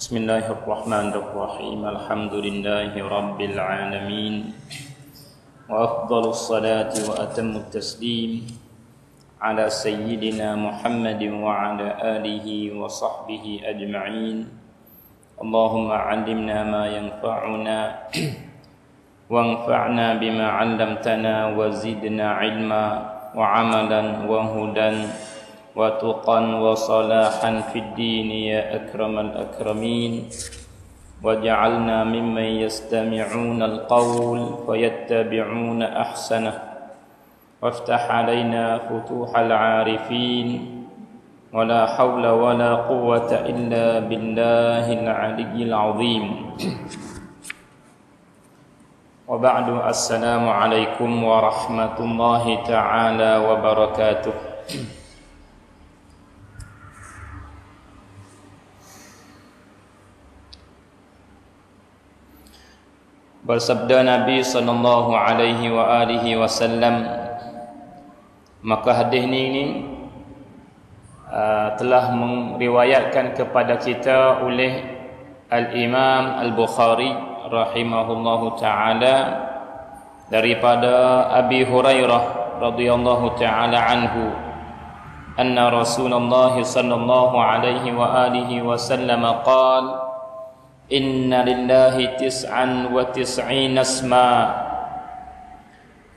Bismillahirrahmanirrahim. Alhamdulillahi rabbil alamin. Wa afdhalus salati wa atammut taslim ala sayyidina Muhammadin wa ala alihi wa sahbihi ajma'in. Allahumma 'allimna ma yanfa'una wanfa'na bima 'allamtana wa zidna 'ilma wa 'amalan wa hudan wa tuqan wa salahan fid din ya akramal akramin waj'alna mimman yastami'una al-qawl fayattabi'una ahsanah waftah 'alaina futuhal 'arifin wa la hawla wa la quwwata illa billahil 'aliyyil 'azim. Wa ba'du, assalamu alaikum warahmatullahi ta'ala wabarakatuh. Bersabda Nabi sallallahu alaihi wa alihi wasallam, maka hadis ini telah meriwayatkan kepada kita oleh Al-Imam Al-Bukhari rahimahullahu taala daripada Abi Hurairah radhiyallahu taala anhu anna Rasulullah sallallahu alaihi wa alihi wasallam qala inna lillahi tis'an wa tis'ina asma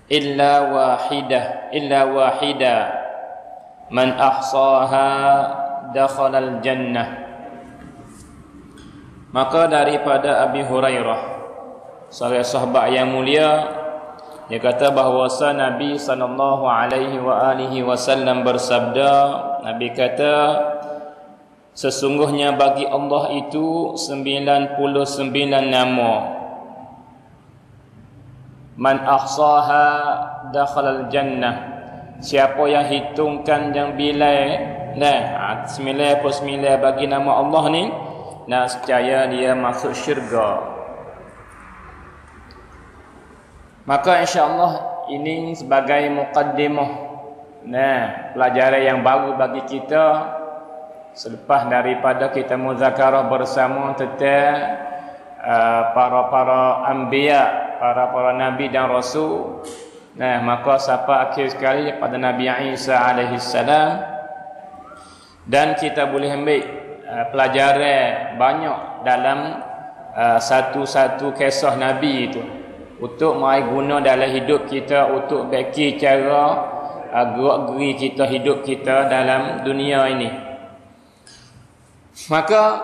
illa wahida man ahsaha dakhala al-jannah. Maka daripada Abi Hurairah, seorang sahabat yang mulia, dia kata bahawasa Nabi sallallahu alaihi wa alihi wasallam bersabda, Nabi kata, sesungguhnya bagi Allah itu 99 nama. Man ahsaha dakhalal jannah. Siapa yang hitungkan yang bilai 99 bagi nama Allah ni, nescaya dia masuk syurga. Maka insya-Allah ini sebagai muqaddimah, pelajaran yang baru bagi kita selepas daripada kita muzakarah bersama tentang para anbiya, para nabi dan rasul. Maka sampai akhir sekali pada Nabi Isa alaihi salam, dan kita boleh ambil pelajaran banyak dalam satu-satu kisah nabi itu untuk mai guna dalam hidup kita, untuk bagi cara gerak-geri kita, hidup kita dalam dunia ini. Maka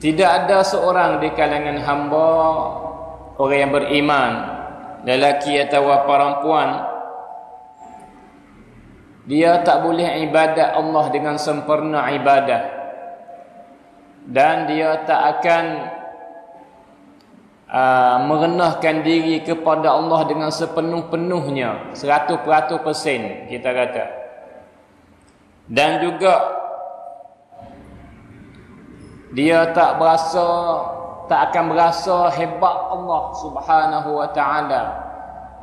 tidak ada seorang di kalangan hamba, orang yang beriman, lelaki atau perempuan, dia tak boleh ibadat Allah dengan sempurna ibadah, dan dia tak akan merenahkan diri kepada Allah dengan sepenuh-penuhnya, 100% kita kata. Dan juga dia tak akan berasa hebat Allah Subhanahu wa taala,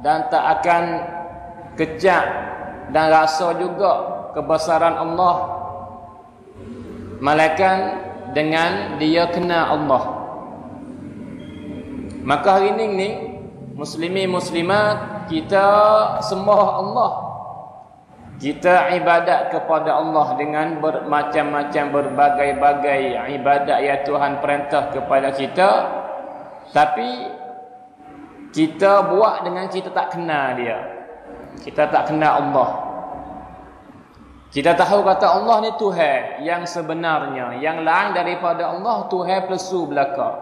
dan tak akan kecap dan rasa juga kebesaran Allah, melainkan dengan dia kenal Allah. Maka hari ini muslimin muslimat, kita sembah Allah, kita ibadat kepada Allah dengan bermacam-macam berbagai-bagai ibadat yang Tuhan perintah kepada kita, tapi kita buat dengan kita tak kenal dia. Kita tak kenal Allah. Kita tahu kata Allah ni Tuhan yang sebenarnya, yang lain daripada Allah Tuhan plesu belaka,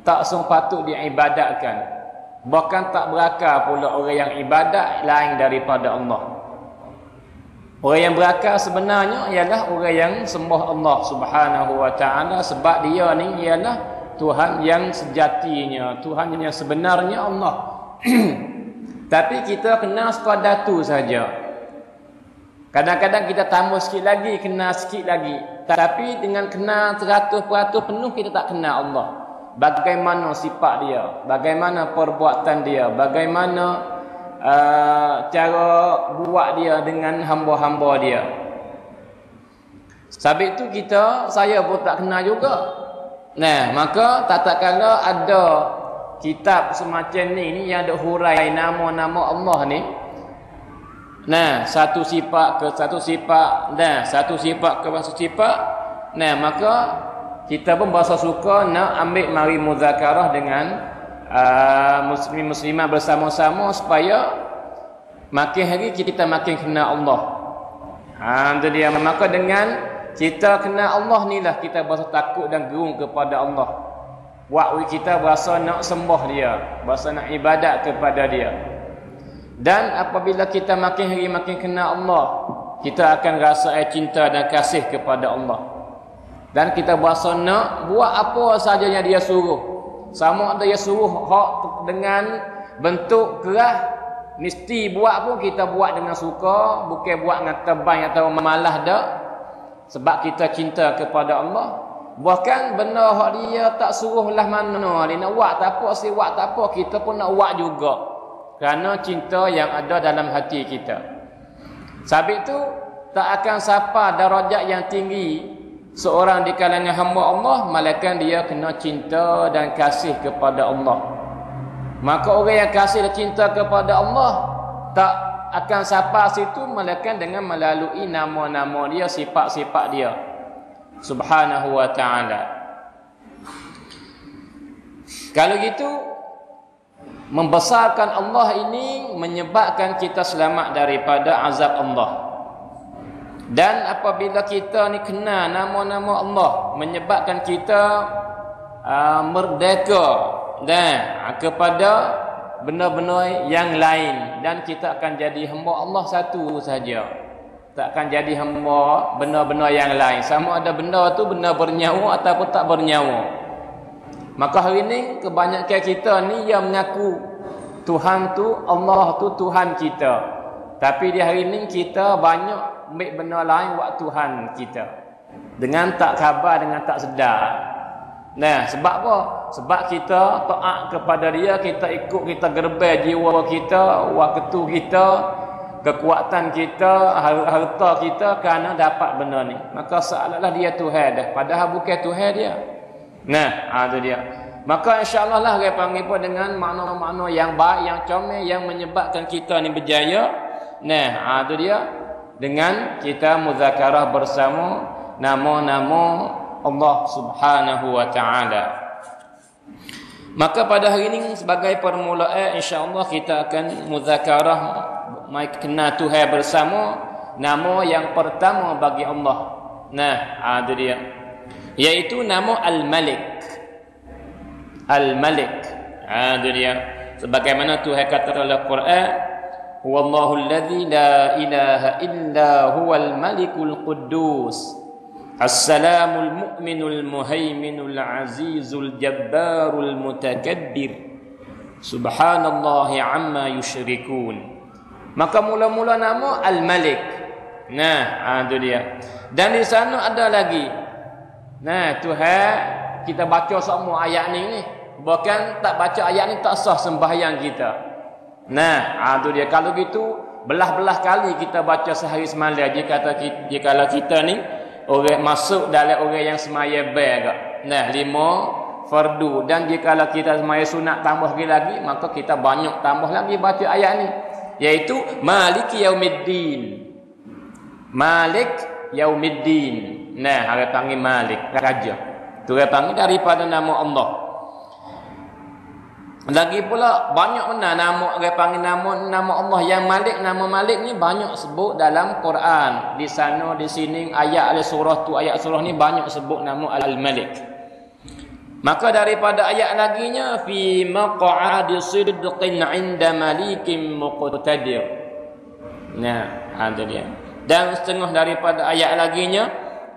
tak patut diibadatkan. Bahkan tak berakal pula orang yang ibadat lain daripada Allah. Orang yang berakal sebenarnya ialah orang yang sembah Allah Subhanahu wa taala, sebab dia ni ialah Tuhan yang sejatinya, Tuhan yang sebenarnya Allah. Tapi kita kenal sekadar tu saja. Kadang-kadang kita tambah sikit lagi, kenal sikit lagi. Tapi dengan kenal 100% penuh, kita tak kenal Allah. Bagaimana sifat dia, bagaimana perbuatan dia, bagaimana cara buat dia dengan hamba-hamba dia. Sabit tu saya pun tak kenal juga. Nah, maka tatkala ada kitab semacam ni yang ada hurai nama-nama Allah ni. Nah, satu sifat ke satu sifat, satu sifat ke satu sifat. Nah, maka kita pun berasa suka nak ambil mari muzakarah dengan muslim-muslimah bersama-sama supaya makin hari kita makin kenal Allah. Itu dia. Maka dengan kita kenal Allah ni lah kita berasa takut dan gerung kepada Allah. Waktu kita berasa nak sembah dia, berasa nak ibadat kepada dia. Dan apabila kita makin hari makin kenal Allah, kita akan rasa cinta dan kasih kepada Allah. Dan kita berasa nak buat apa saja yang dia suruh. Sama ada dia suruh hak dengan bentuk kerah, mesti buat pun kita buat dengan suka, bukan buat dengan tebang atau malas dak. Sebab kita cinta kepada Allah. Bahkan benda hak dia tak suruh lah mana dia nak buat tak apa, buat tak apa, kita pun nak buat juga. Kerana cinta yang ada dalam hati kita. Sebab itu tak akan sapa darajat yang tinggi seorang di kalangan hamba Allah malaikat dia kena cinta dan kasih kepada Allah. Maka orang yang kasih dan cinta kepada Allah tak akan sapa situ malaikat dengan melalui nama-nama dia, sifat-sifat dia subhanahu wa ta'ala. Kalau gitu membesarkan Allah ini menyebabkan kita selamat daripada azab Allah. Dan apabila kita ni kenal nama-nama Allah menyebabkan kita merdeka dan kepada benda-benda yang lain, dan kita akan jadi hamba Allah satu saja. Tak akan jadi hamba benda-benda yang lain. Sama ada benda tu benda bernyawa ataupun tak bernyawa. Maka hari ni kebanyakan kita ni yang mengaku Tuhan tu, Allah tu Tuhan kita. Tapi di hari ni kita banyak ambil benda lain buat Tuhan kita. Dengan tak khabar, dengan tak sedar. Nah, sebab apa? Sebab kita taat kepada dia, kita ikut, kita gerbai jiwa kita, waktu kita, kekuatan kita, harta kita kerana dapat benda ni. Maka seolah-olah dia Tuhan dah, padahal bukan Tuhan dia. Nah, itu dia. Maka insya-Allah lah dia panggil pun dengan makna-makna yang baik, yang comel, yang menyebabkan kita ni berjaya. Nah, itu dia. Dengan kita muzakarah bersama nama-nama Allah Subhanahu wa ta'ala. Maka pada hari ini sebagai permulaan insya-Allah kita akan muzakarah mai kenal Tuhan bersama nama yang pertama bagi Allah. Nah, itu dia. Yaitu nama Al-Malik. Al-Malik. Itu dia. Sebagaimana Tuhan kata dalam Quran, Huwallahu alladzi la ilaha illa huwal malikul quddus Assalamul mu'minul muhaiminul azizul jabbarul mutakabbir Subhanallahi amma yusyrikun. Maka mula-mula nama Al-Malik. Nah, itu dia. Dan di sana ada lagi. Nah, Tuhan kita baca semua ayat ni. Bahkan tak baca ayat ni tak sah sembahyang kita. Nah, itu dia. Kalau gitu belah-belah kali kita baca sehari semalam jika kita ni orang masuk dalam orang yang semaya agak. Nah, 5 fardu, dan jika kita semaya sunat tambah lagi, maka kita banyak tambah lagi baca ayat ni, yaitu Maliki Yaumiddin. Malik Yaumiddin. Nah, orang panggil Malik, raja. Tu orang panggil daripada nama Allah. Lagi pula banyak mana nama orang panggil nama Allah yang Malik. Nama Malik ni banyak sebut dalam Quran. Di sana di sini ayat ada surah tu, ayat surah ni banyak sebut nama Al-Malik. Maka daripada ayat laginya fi maq'adi sidqin 'inda malikin muqtadir. Nah, ada dia. Dan setengah daripada ayat laginya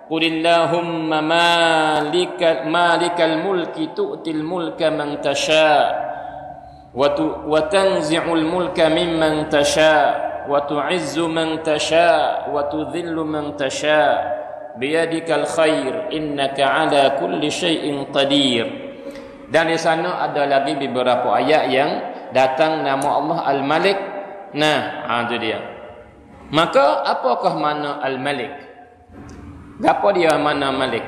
qulillahumma malikal mulki tu'til mulka man tasha' wa tanzi'ul mulka mimman tasha' wa tu'izzu man tasha' wa tudhillu man tasha' biyadikal khair innaka ala kulli syai'in qadir. Dan di sana ada lagi beberapa ayat yang datang nama Allah Al-Malik. Nah, itu dia. Maka apakah makna Al-Malik? Gapo dia makna Malik?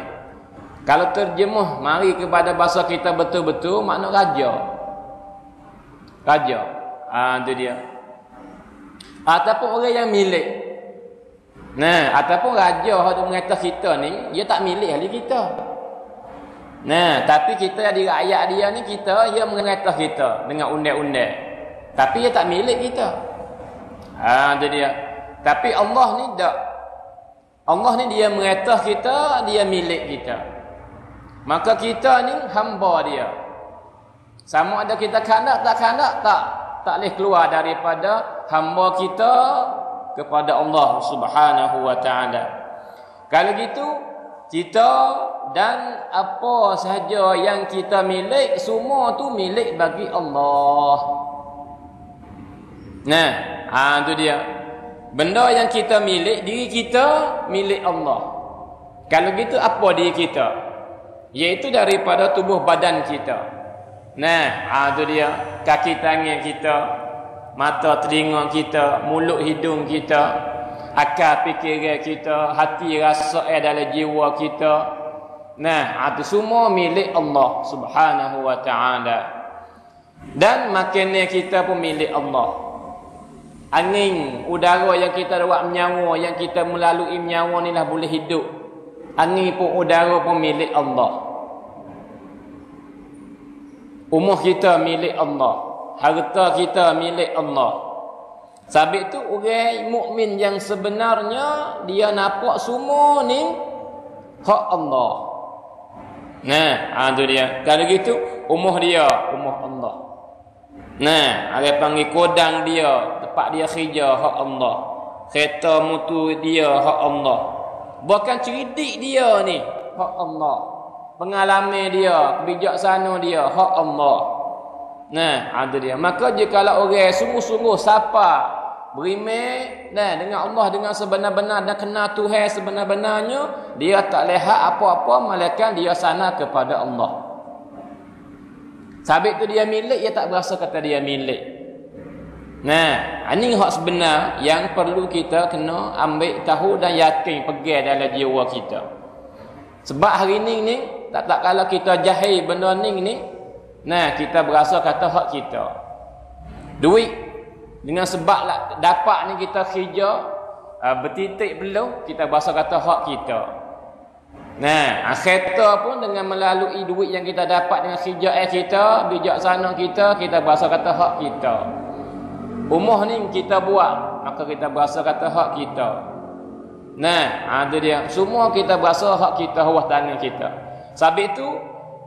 Kalau terjemuh mari kepada bahasa kita betul-betul makna raja. Raja. Itu dia. Ataupun orang yang milik. Nah, ataupun raja yang mengata kita ni, dia tak milik ahli kita. Nah, tapi kita jadi rakyat dia ni, dia mengata kita dengan undang-undang. Tapi dia tak milik kita. Itu dia. Tapi Allah ni tak. Allah ni dia mengata kita, dia milik kita. Maka kita ni hamba dia. Sama ada kita kandak tak boleh keluar daripada hamba kita kepada Allah Subhanahu wa taala. Kalau gitu, kita dan apa sahaja yang kita milik, semua tu milik bagi Allah. Nah, itu dia. Benda yang kita milik, diri kita milik Allah. Kalau gitu apa diri kita? Iaitu daripada tubuh badan kita. Nah, itu dia. Kaki tangan kita, mata telinga kita, mulut hidung kita, akal fikiran kita, hati rasa dalam jiwa kita. Nah, itu semua milik Allah Subhanahu wa taala. Dan makanan kita pun milik Allah. Angin, udara yang kita dapat menyawa, yang kita melalui menyawa ni lah boleh hidup. Angin pun, udara pun milik Allah. Umur kita milik Allah. Harta kita milik Allah. Sebab itu orang mukmin yang sebenarnya dia nampak semua ni hak Allah. Nah, itu dia. Kalau gitu umur dia umur Allah. Nah, ada panggil kodang dia, tempat dia kerja hak Allah. Kereta mutu dia hak Allah. Bahkan cerdik dia ni hak Allah. Pengalaman dia, kebijaksanaan dia hak Allah. Nah, ada dia. Maka jika orang sungguh-sungguh sapa beriman dengan Allah dengan sebenar-benar dan kenal Tuhan sebenar-benarnya, dia tak lihat apa-apa melainkan dia sana kepada Allah. Sabit tu dia milik, dia tak berasa kata dia milik. Nah, ini hak sebenar yang perlu kita kena ambil tahu dan yakin pegang dalam jiwa kita. Sebab hari ni tak kalau kita jahil benda ni, nah kita berasa kata hak kita. Duit dengan sebab dapat ni kita kerja bertitik belum, kita berasa kata hak kita. Nah, kereta pun dengan melalui duit yang kita dapat dengan kerja kita, bijaksana kita berasa kata hak kita. Umur ni kita buat, maka kita berasa kata hak kita. Nah, itu dia. Semua kita berasa hak kita bawah tangan kita. Sebab itu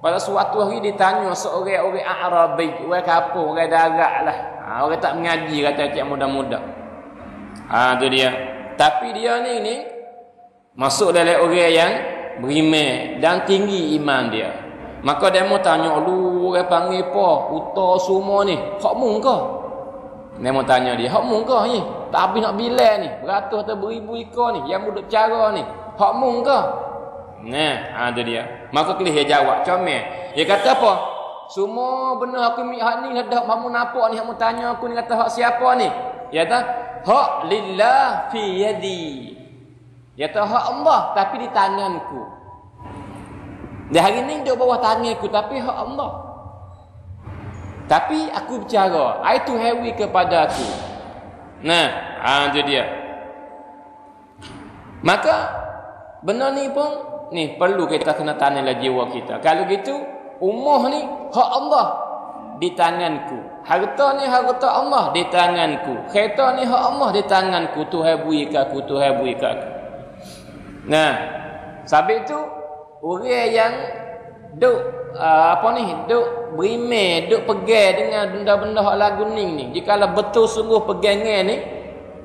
pada suatu hari ditanya seorang orang Arabi, orang kampung, orang darat lah. Orang tak mengaji kata cik muda-muda. Itu dia. Tapi dia ni masuk dalam orang yang beriman dan tinggi iman dia. Maka dia mau tanya, lu orang panggil apa? Uta semua ni, hakmu ke? Dia mau tanya dia, hakmu ke ni? Tak habis nak bilang ni, beratus atau beribu ekor ni, yang duduk cara ni, hakmu ke? Nah, ada dia. Maka kelih dia jawab, comel. Dia kata apa? Semua benda aku hak ni dah kamu nampak ni, kamu tanya aku ni kata hak siapa ni? Dia kata, hak lillah fi yadi. Dia kata hak Allah tapi di tanganku. Di hari ni duduk bawah tanganku tapi hak Allah. Tapi aku bercara, itu hewi kepada aku. Nah, itu dia. Maka benda ni pun ni perlu kita kena tanamlah jiwa kita. Kalau gitu, umur ni hak Allah di tanganku. Harta ni harta Allah di tanganku. Kereta ni hak Allah di tanganku. Tuhan beri ke aku, Tuhan beri ke aku. Nah, sebab itu orang yang duk duk beriman, duk pegang dengan benda-benda hak lagu ni. Jikalau betul sungguh pegangan ni,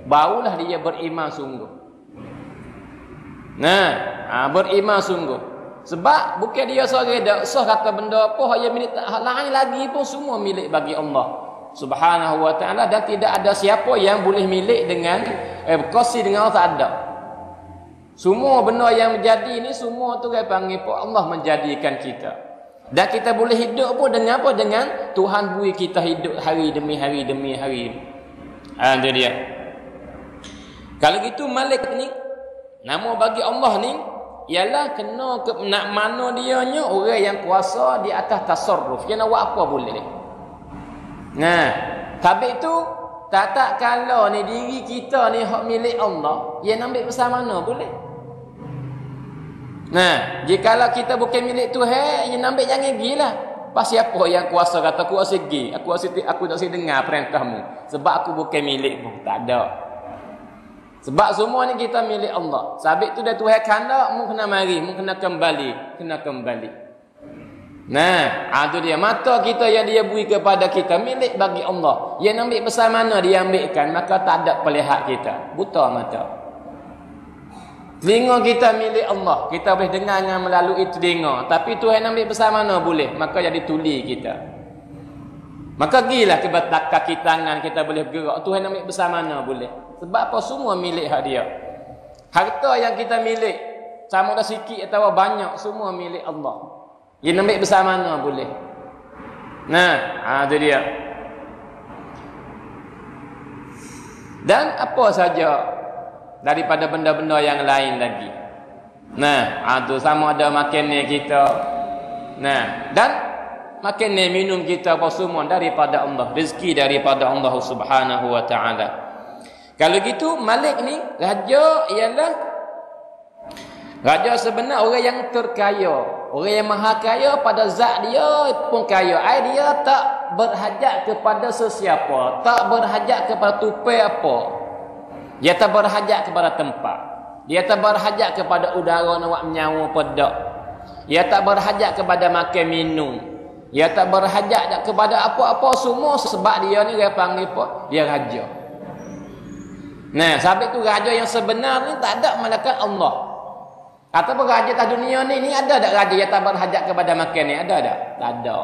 barulah dia beriman sungguh. Nah, beriman sungguh. Sebab bukan dia seorang dak sah kata benda apa hak yang milik hak lain lagi pun semua milik bagi Allah Subhanahu wa taala, dan tidak ada siapa yang boleh milik dengan berkongsi dengan Allah, tak ada. Semua benda yang menjadi ni semua tu dia panggil pun Allah menjadikan kita. Dan kita boleh hidup pun dengan apa? Dengan Tuhan beri kita hidup hari demi hari demi hari. Itu dia. Kalau gitu Malik ni nama bagi Allah ni ialah kena ke nak mana dianya orang yang kuasa di atas tasarruf. Dia nak buat apa boleh. Nah, tapi itu tak kalau ni diri kita ni hak milik Allah, dia nak ambil besar mana boleh. Nah, jikalau kita bukan milik Tuhan, dia nak ambil jangan gilah. Pas siapa yang kuasa kata aku asyik gi, aku tak asyik dengar perintahmu sebab aku bukan milikmu. Tak ada. Sebab semua ni kita milik Allah. Sabit tu dah Tuhan kanda, mu kena mari, mu kena kembali. Nah, tu dia. Mata kita yang dia beri kepada kita, milik bagi Allah. Yang ambil besar mana dia ambilkan, maka tak ada pelihat kita. Buta mata. Telinga kita milik Allah. Kita boleh dengar dengan melalui telinga. Tapi Tuhan ambil besar mana boleh, maka jadi tuli kita. Maka gilah ke kaki tangan kita boleh bergerak. Tuhan ambil besar mana boleh. Sebab apa? Semua milik hak dia. Harta yang kita milik, sama ada sikit atau banyak, semua milik Allah. Dia ambil besar mana boleh. Nah, itu dia. Dan apa saja daripada benda-benda yang lain lagi. Nah, tu sama ada makanan kita. Nah, dan makanan minum kita apa semua daripada Allah, rezeki daripada Allah Subhanahu wa taala. Kalau gitu Malik ni raja ialah raja sebenar, orang yang terkaya, orang yang maha kaya pada zat dia pun kaya. Dia tak berhajat kepada sesiapa, tak berhajat kepada tupai apa. Dia tak berhajat kepada tempat. Dia tak berhajat kepada udara nak buat menyawa pedak. Dia tak berhajat kepada makan minum. Dia tak berhajat kepada apa-apa semua sebab dia ni dia panggil apa? Dia raja. Nah, sebab itu raja yang sebenar ni tak ada malaikat Allah. Ataupun raja atas dunia ni ada tak raja yang tak berhajat kepada makan ni? Ada tak? Tak ada.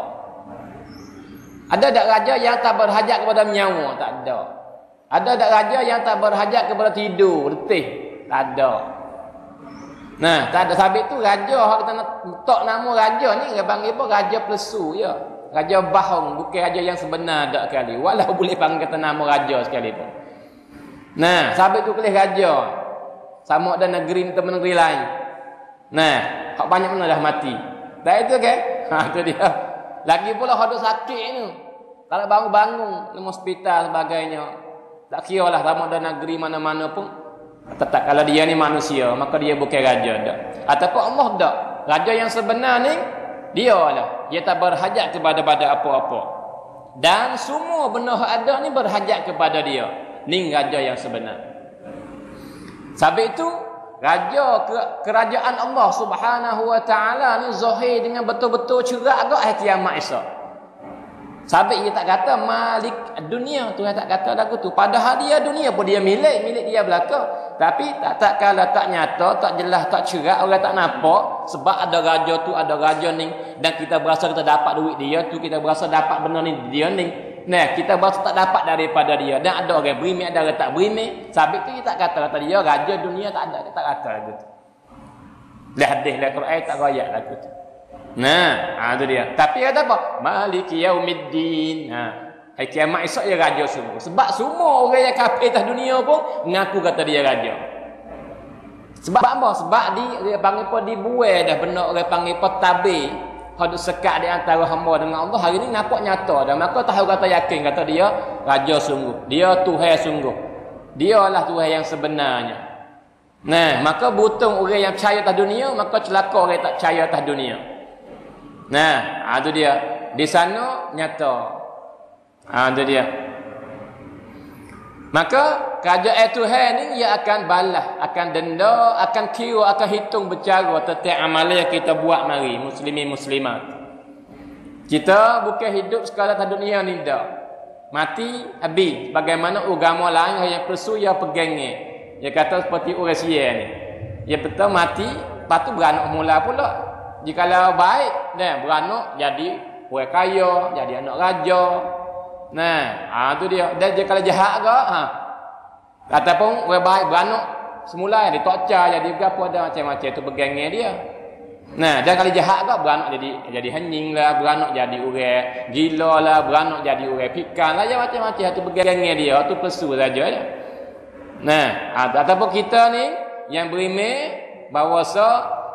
Ada tak raja yang tak berhajat kepada menyawa? Tak ada. Ada tak raja yang tak berhajat kepada tidur, letih? Tak ada. Nah, tak ada. Sebab itu raja, kalau kita nak letak nama raja ni, dia panggil apa? Raja plesu, ya. Raja bahong, bukan raja yang sebenar tak kali. Walau boleh panggil kata nama raja sekali pun. Nah, sebab itu pilih raja. Sama ada negeri ni teman negeri lain. Nah, hak banyak mana dah mati. Dah itu ke? Itu dia. Lagi pula hak sakit ni. Kalau bangun-bangun di hospital sebagainya. Tak kira lah sama ada negeri mana-mana pun. Tetap kalau dia ni manusia, maka dia bukan raja dah. Ataupun Allah dah. Raja yang sebenar ni dia lah. Dia tak berhajat kepada apa-apa. Dan semua benda yang ada ni berhajat kepada dia. Ni raja yang sebenar. Sebab itu raja kerajaan Allah Subhanahu wa taala ni zahir dengan betul-betul cerah agak hari kiamat esok. Sabit dia tak kata malik dunia, Tuhan tak kata lagu tu. Padahal dia dunia pun dia milik dia belaka. Tapi tak kala tak nyata, tak jelas, tak cerah, orang tak nampak sebab ada raja tu, ada raja ni dan kita berasa kita dapat duit dia tu, kita berasa dapat benda ni dia ni. Nah, kita berasa tak dapat daripada dia. Dan ada orang berimik, ada orang tak berimik. Sabit tu dia tak kata dia raja dunia, tak ada, dia tak kata lagu tu. Lah hadis lah Quran tak royak lagu tu. Nah, itu dia. Tapi kata apa? Maliki yaumiddin. Hari kiamat esok dia raja semua. Sebab semua orang yang kafir atas dunia pun mengaku kata dia raja. Sebab apa? Sebab dia panggil apa? Dibuai dah benda orang panggil apa? Tabir. Hadut sekat di antara hamba dengan Allah. Hari ni nampak nyata dah. Maka tahu kata yakin kata dia raja sungguh. Dia Tuhan sungguh. Dialah Tuhan yang sebenarnya. Nah, maka butung orang yang percaya atas dunia, maka celaka orang yang tak percaya atas dunia. Nah, itu dia. Di sana nyata. Itu dia. Maka kerajaan Tuhan ni ia akan balas, akan denda, akan kira, akan hitung bercara tentang amalan yang kita buat mari muslimin muslimat. Kita bukan hidup sekadar atas dunia ni dah. Mati habis. Bagaimana agama lain yang persu ia pegangnya. Dia kata seperti orang Sia ni. Dia betul mati, lepas tu beranak mula pula. Jikalau baik, beranak jadi orang kaya, jadi anak raja. Nah, tu dia. Dan kalau jahat ke, ataupun orang baik beranak semula yang ditorture jadi berapa ada macam-macam tu pegangnya dia. Nah, dan kalau jahat ke beranak jadi hening lah, beranak jadi orang gila lah, beranak jadi orang pikan lah, macam-macam tu pegangnya dia, tu pesu saja ya. Nah, ataupun kita ni yang beriman bahawa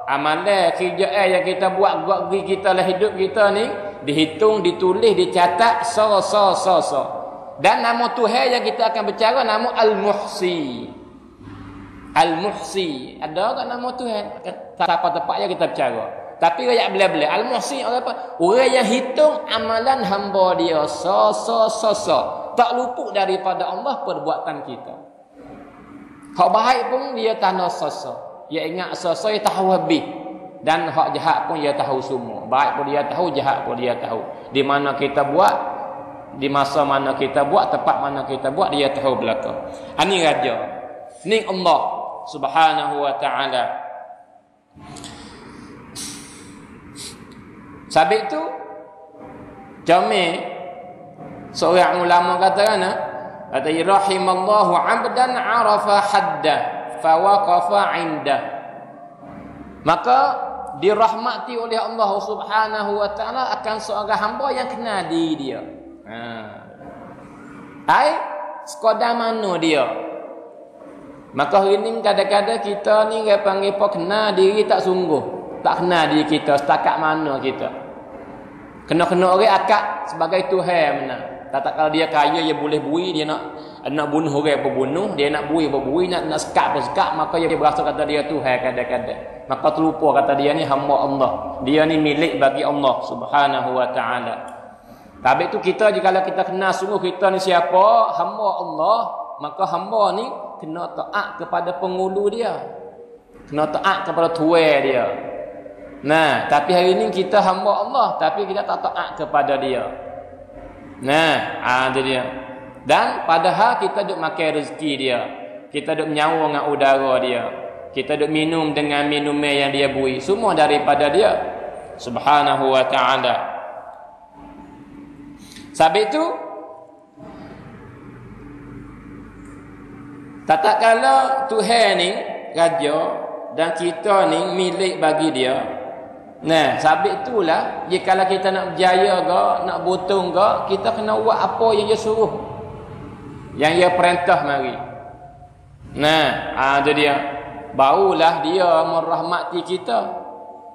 amalan kerjaan yang kita buat diri kita lah hidup kita ni dihitung, ditulis, dicatat so. Dan nama Tuhan yang kita akan bercara nama Al-Muhsi. Al-Muhsi. Ada tak nama Tuhan? Siapa tempat yang kita bercara. Tapi ayat bila-bila Al-Muhsi orang apa? Orang yang hitung amalan hamba dia so. Tak luput daripada Allah perbuatan kita. Hak baik pun dia tanda so. Dia ingat so dia tahu habis. Dan hak jahat pun dia tahu semua. Baik pun dia tahu, jahat pun dia tahu. Di mana kita buat, di masa mana kita buat, tempat mana kita buat, dia tahu belakang. Ini raja. Ini Allah Subhanahu wa ta'ala. Sebab itu Jami seorang ulama kata rahimallahu 'abdan 'arafa haddah fa waqafa 'indah. Maka dirahmati oleh Allah Subhanahu wa ta'ala akan seorang hamba yang kenal diri dia. Sekadar mana dia. Maka hari ni kadang-kadang kita ni dia panggil kenal diri tak sungguh. Tak kenal diri kita setakat mana kita. Kena-kena orang akad sebagai Tuhan benar. Tak kalau dia kaya dia boleh bui, dia nak bunuh orang berbunuh, dia nak bui berbui, nak sekat bersekat, maka dia berasa kata dia Tuhan kadang-kadang. Maka terlupa kata dia ni hamba Allah. Dia ni milik bagi Allah Subhanahu wa ta'ala. Tapi itu kita jika kita kenal sungguh kita ni siapa, hamba Allah, maka hamba ni kena taat kepada pengulu dia. Kena taat kepada tuan dia. Nah, tapi hari ni kita hamba Allah tapi kita tak taat kepada dia. Nah, ada dia. Dan padahal kita duk makan rezeki dia. Kita duk menyawa dengan udara dia. Kita duk minum dengan minuman yang dia bui. Semua daripada dia. Subhanahu wa ta'ala. Sebab itu tatkala Tuhan ni raja dan kita ni milik bagi dia. Nah, sebab itulah jika kita nak berjaya ke, nak butung ke, kita kena buat apa yang dia suruh. Yang dia perintah mari. Nah, itu dia. Barulah dia merahmati kita.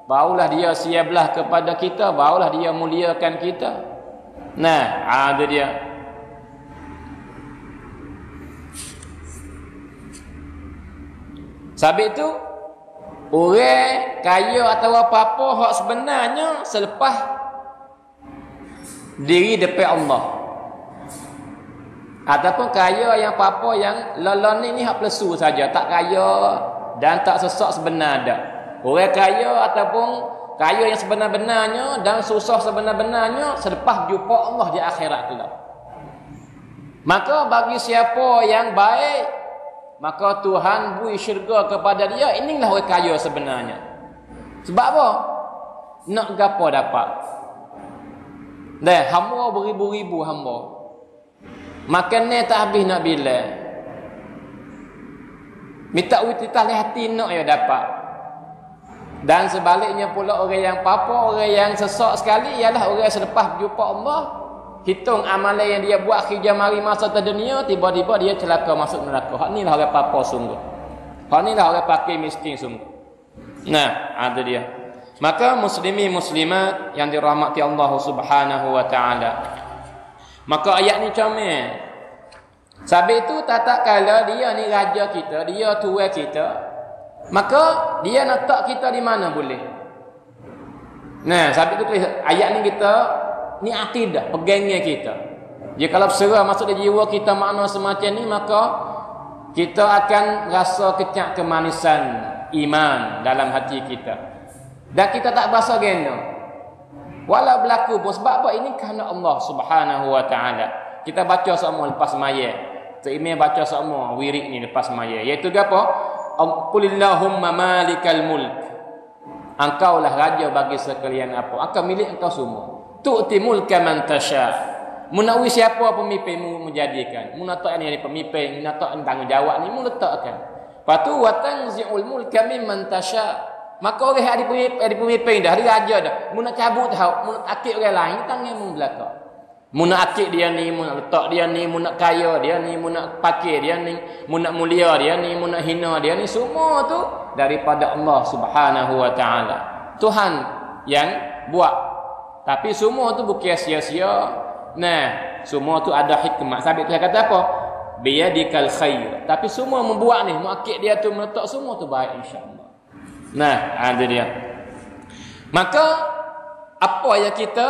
Barulah dia siaplah kepada kita, barulah dia muliakan kita. Nah, itu dia. Sebab itu orang kaya atau apa-apa hak sebenarnya selepas diri depan Allah. Ataupun kaya yang apa-apa yang lelon ni hak plesu saja, tak kaya dan tak sesak sebenar dak. Orang kaya ataupun kaya yang sebenar-benarnya dan susah sebenar-benarnya selepas jumpa Allah di akhirat kelak. Maka bagi siapa yang baik, maka Tuhan beri syurga kepada dia. Inilah orang kaya sebenarnya. Sebab apa? Nak gapo dapat. Dah hamba beribu-ribu hamba. Makan ni tak habis nak bila. Minta wititah di hati nak ya dapat. Dan sebaliknya pula orang yang apa-apa, orang yang sesak sekali ialah orang yang selepas jumpa Allah, hitung amalan yang dia buat kerja mari masa ke dunia, tiba-tiba dia celaka masuk neraka. Hak ni lah orang apa-apa sungguh. Hak ni lah orang pakai miskin sungguh. Nah, ada dia. Maka muslimin muslimat yang dirahmati Allah Subhanahu wa ta'ala. Maka ayat ni comel. Sebab itu tak kala dia ni raja kita, dia tuan kita, maka dia nak tak kita di mana boleh. Nah, sebab itu ayat ni kita ni akidah, pegangnya kita. Jika kalau berserah masuk di jiwa kita makna semacam ni, maka kita akan rasa kecak kemanisan iman dalam hati kita. Dan kita tak berasa gena. Walau berlaku pun sebab apa? Ini kerana Allah Subhanahu wa ta'ala. Kita baca semua lepas maya. Tok baca semua wirid ni lepas maya. Iaitu apa? Qulillahumma malikal mulk. Engkaulah raja bagi sekalian apa. Engkau milik engkau semua. Tu'ti mulka man tasha. Munawi siapa pemimpinmu menjadikan. Munatak ni pemimpin, munatak tanggungjawab ni mu letakkan. Patu wa tanzi'ul mulka mimman tasha. Maka orang ada pemimpin dah, ada raja dah. Mu nak cabut tahu, mu nak takik orang lain tangan mu belakang. Mu nak akid dia ni, mu nak letak dia ni, mu nak kaya dia ni, mu nak pakai dia ni, mu nak mulia dia ni, mu nak hina dia ni, semua tu daripada Allah Subhanahu wa taala. Tuhan yang buat. Tapi semua tu bukan sia-sia. Nah, semua tu ada hikmah. Sabit tu kata apa? Biyadikal khair. Tapi semua membuat ni, mu akid dia tu, meletak semua tu baik insya-Allah. Nah, ada dia. Maka apa yang kita